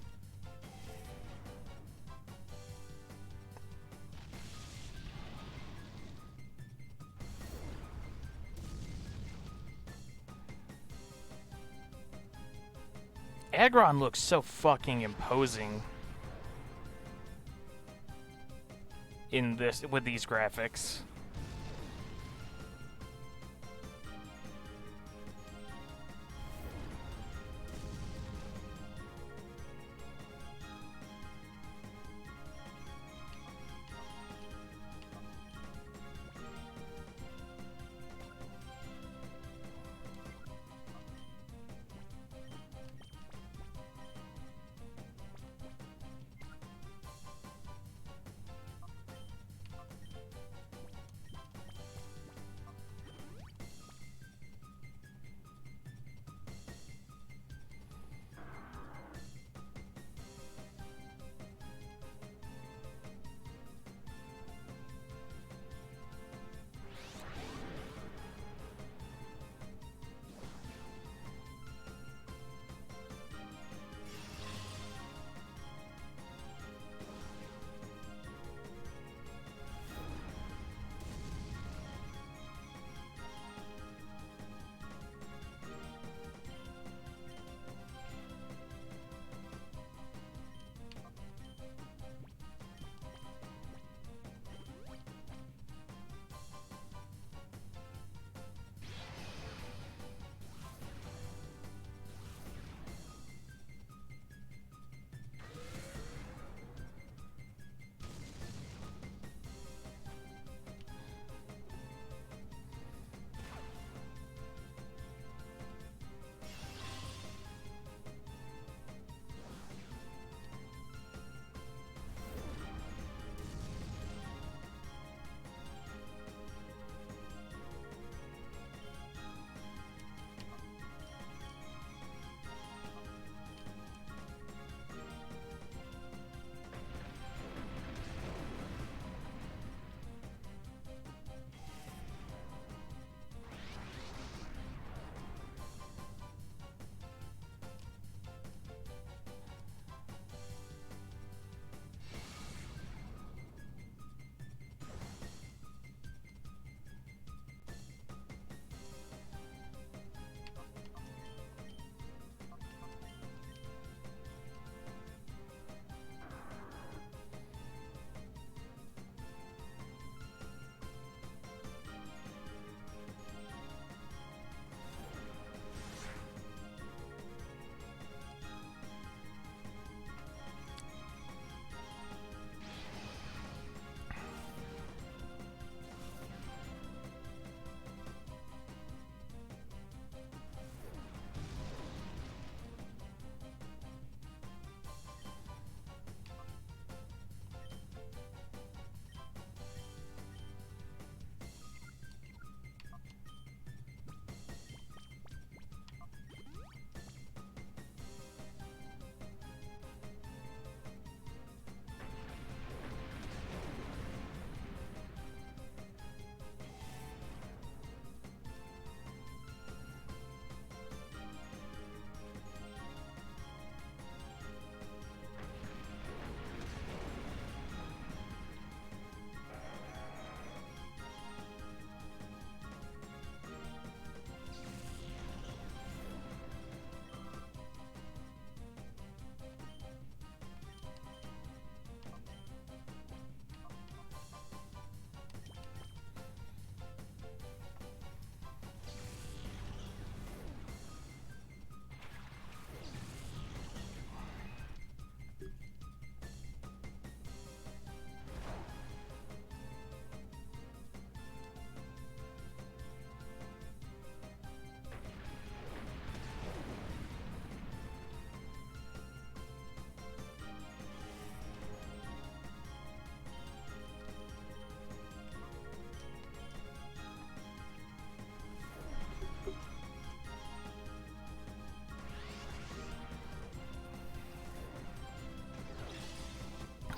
Aggron looks so fucking imposing in this with these graphics.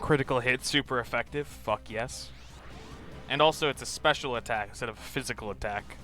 critical hit super effective? Fuck yes. And also it's a special attack instead of a physical attack.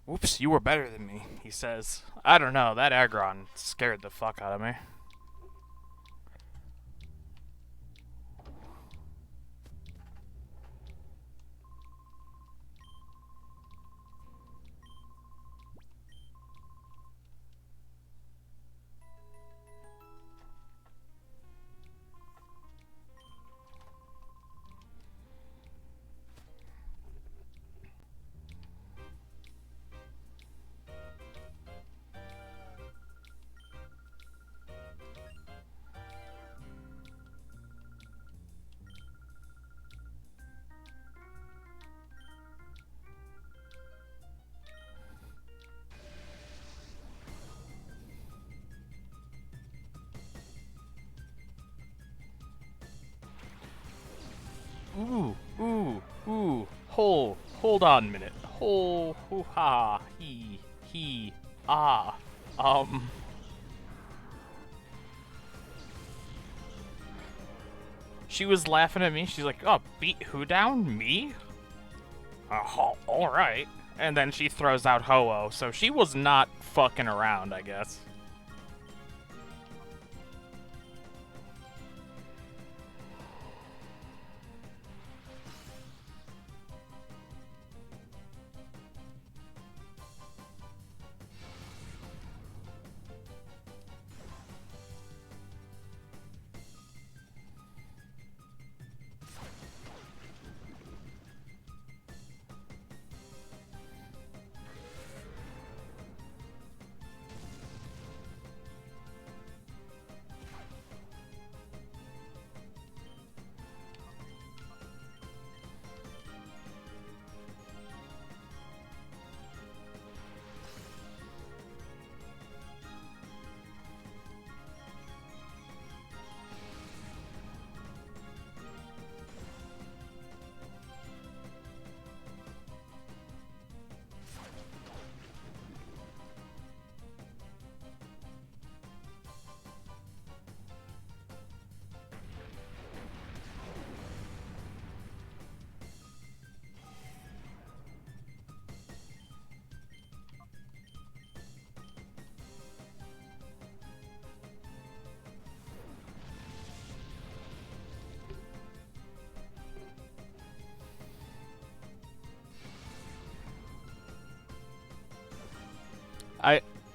Whoops, you were better than me, he says. I don't know, that aggron scared the fuck out of me. Ooh. Hold on a minute. Ha, he, ah. She was laughing at me. She's like, oh, beat who down? Me? Alright. And then she throws out Ho-Oh, so she was not fucking around, I guess.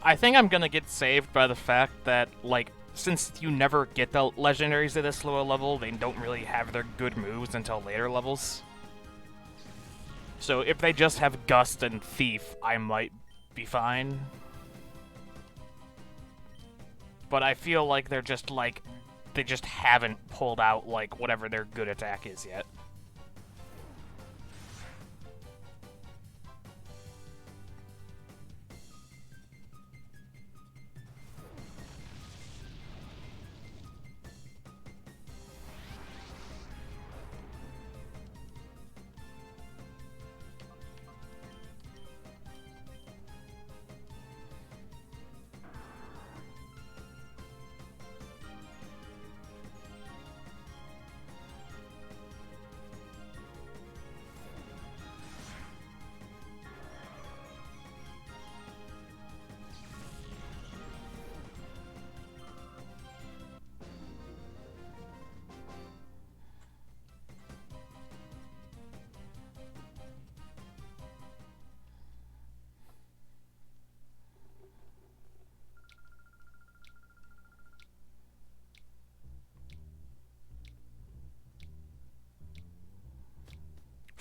I think I'm gonna get saved by the fact that, like, since you never get the legendaries at this lower level, they don't really have their good moves until later levels. So if they just have Gust and Thief, I might be fine. But I feel like they're just, like, they just haven't pulled out, like, whatever their good attack is yet.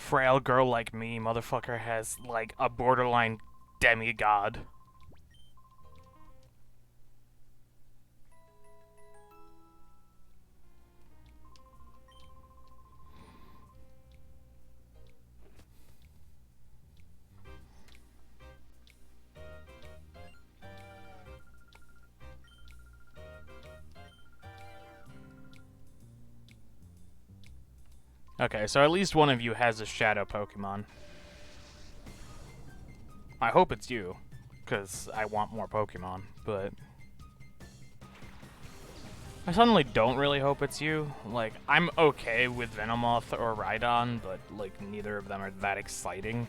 frail girl like me, motherfucker has, like, a borderline demigod. Okay, so at least one of you has a shadow Pokemon. I hope it's you, because I want more Pokemon, but... I suddenly don't really hope it's you. Like, I'm okay with Venomoth or Rhydon, but, like, neither of them are that exciting.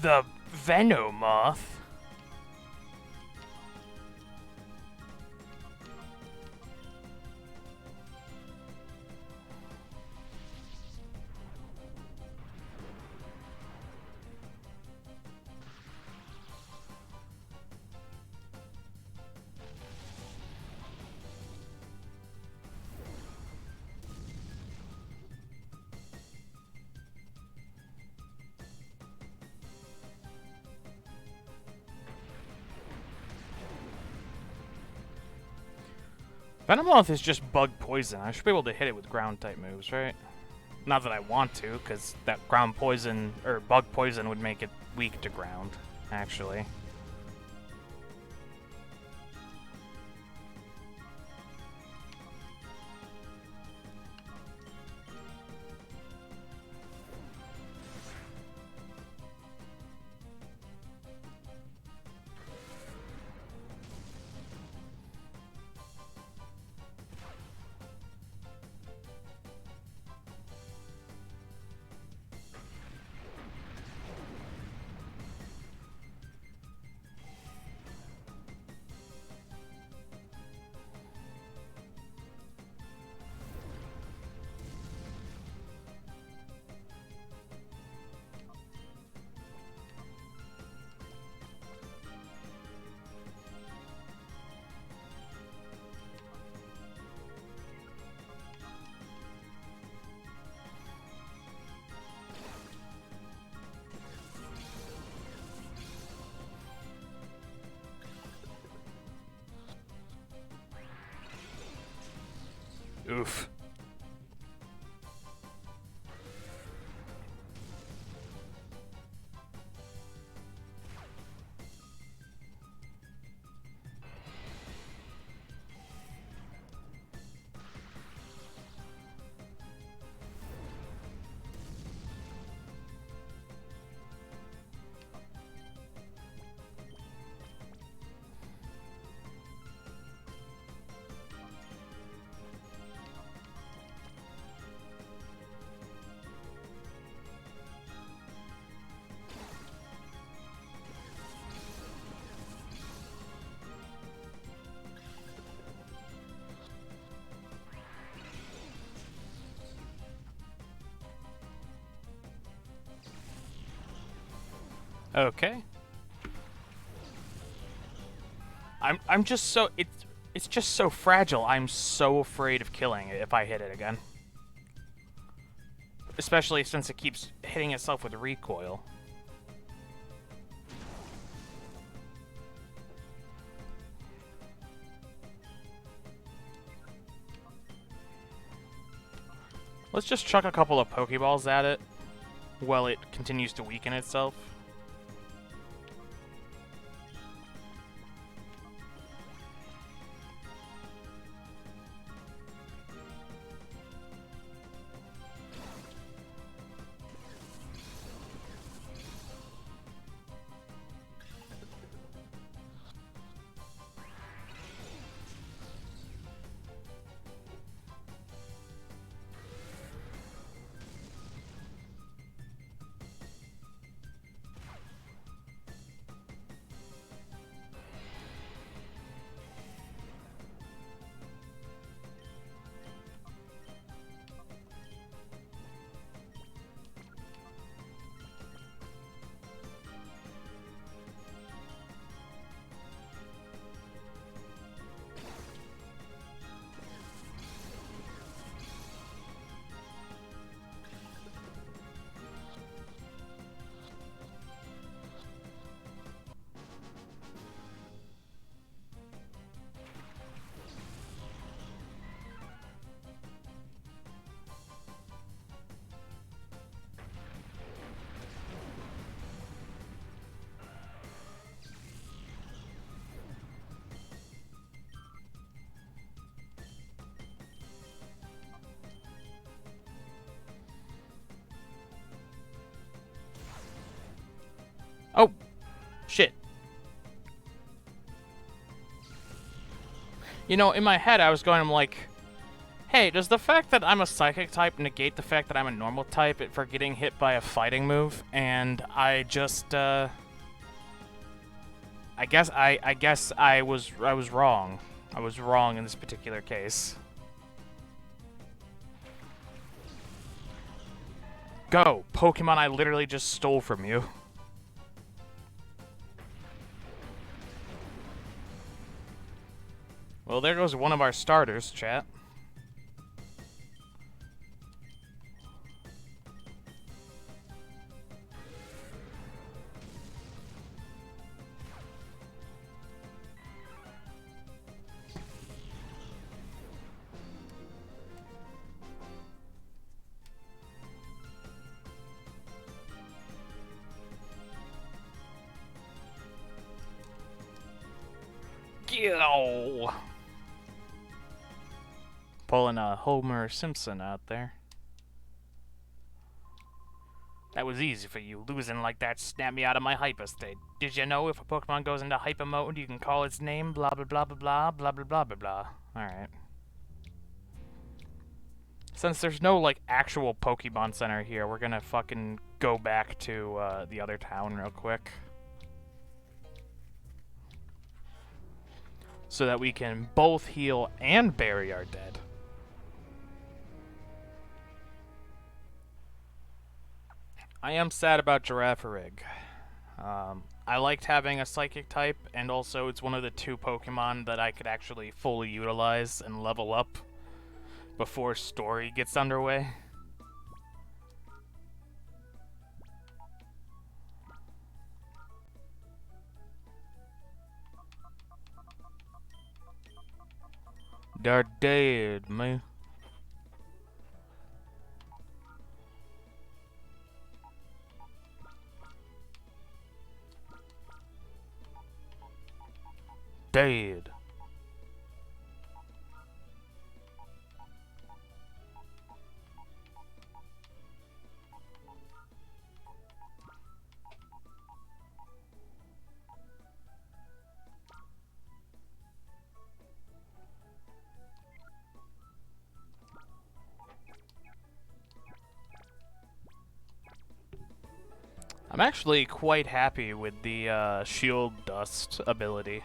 The Venomoth? Venomoth is just bug poison. I should be able to hit it with ground type moves, right? Not that I want to, because that ground poison, or bug poison would make it weak to ground, actually. Oof. Okay. I'm just so it's just so fragile. I'm so afraid of killing it if I hit it again. Especially since it keeps hitting itself with recoil. Let's just chuck a couple of Pokeballs at it while it continues to weaken itself. Oh, shit. You know, in my head, I was going, I'm like, hey, does the fact that I'm a psychic type negate the fact that I'm a normal type for getting hit by a fighting move? And I just, I guess I was wrong. I was wrong in this particular case. Go, Pokemon I literally just stole from you. Well, there goes one of our starters, chat. Yo! Pulling a Homer Simpson out there. That was easy for you. Losing like that snapped me out of my hyper state. Did you know if a Pokemon goes into hyper mode, you can call its name, blah blah blah blah blah blah blah blah blah blah. Alright. Since there's no, like, actual Pokemon Center here, we're gonna fucking go back to, the other town real quick. So that we can both heal and bury our dead. I am sad about Girafarig. I liked having a Psychic type, and also it's one of the 2 Pokemon that I could actually fully utilize and level up before story gets underway. They're dead, man. Dead. I'm actually quite happy with the Shield Dust ability.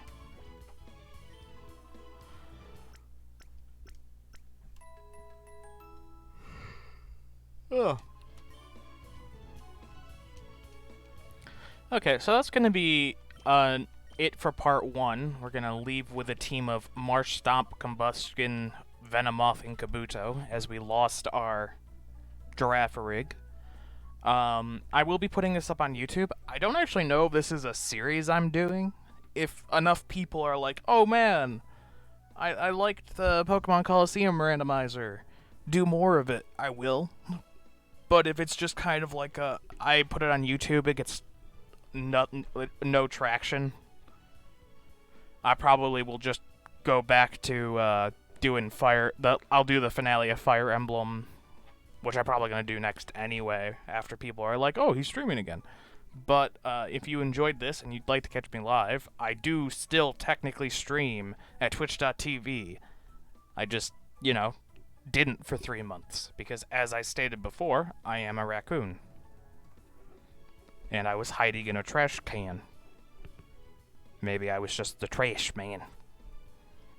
Ugh. Okay, so that's gonna be it for part 1. We're gonna leave with a team of Marsh Stomp, Combustion, Venomoth, and Kabuto as we lost our Girafarig. I will be putting this up on YouTube. I don't actually know if this is a series I'm doing. If enough people are like, oh man, I liked the Pokemon Colleseum randomizer, do more of it, I will. But if it's just kind of like I put it on YouTube, it gets no traction, I probably will just go back to doing I'll do the finale of Fire Emblem, which I'm probably going to do next anyway, after people are like, oh, he's streaming again. But if you enjoyed this and you'd like to catch me live, I do still technically stream at twitch.tv. I just, you know, didn't for 3 months, because as I stated before, I am a raccoon. And I was hiding in a trash can. Maybe I was just the trash man.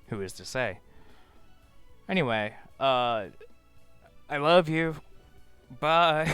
Who is to say? Anyway, I love you. Bye.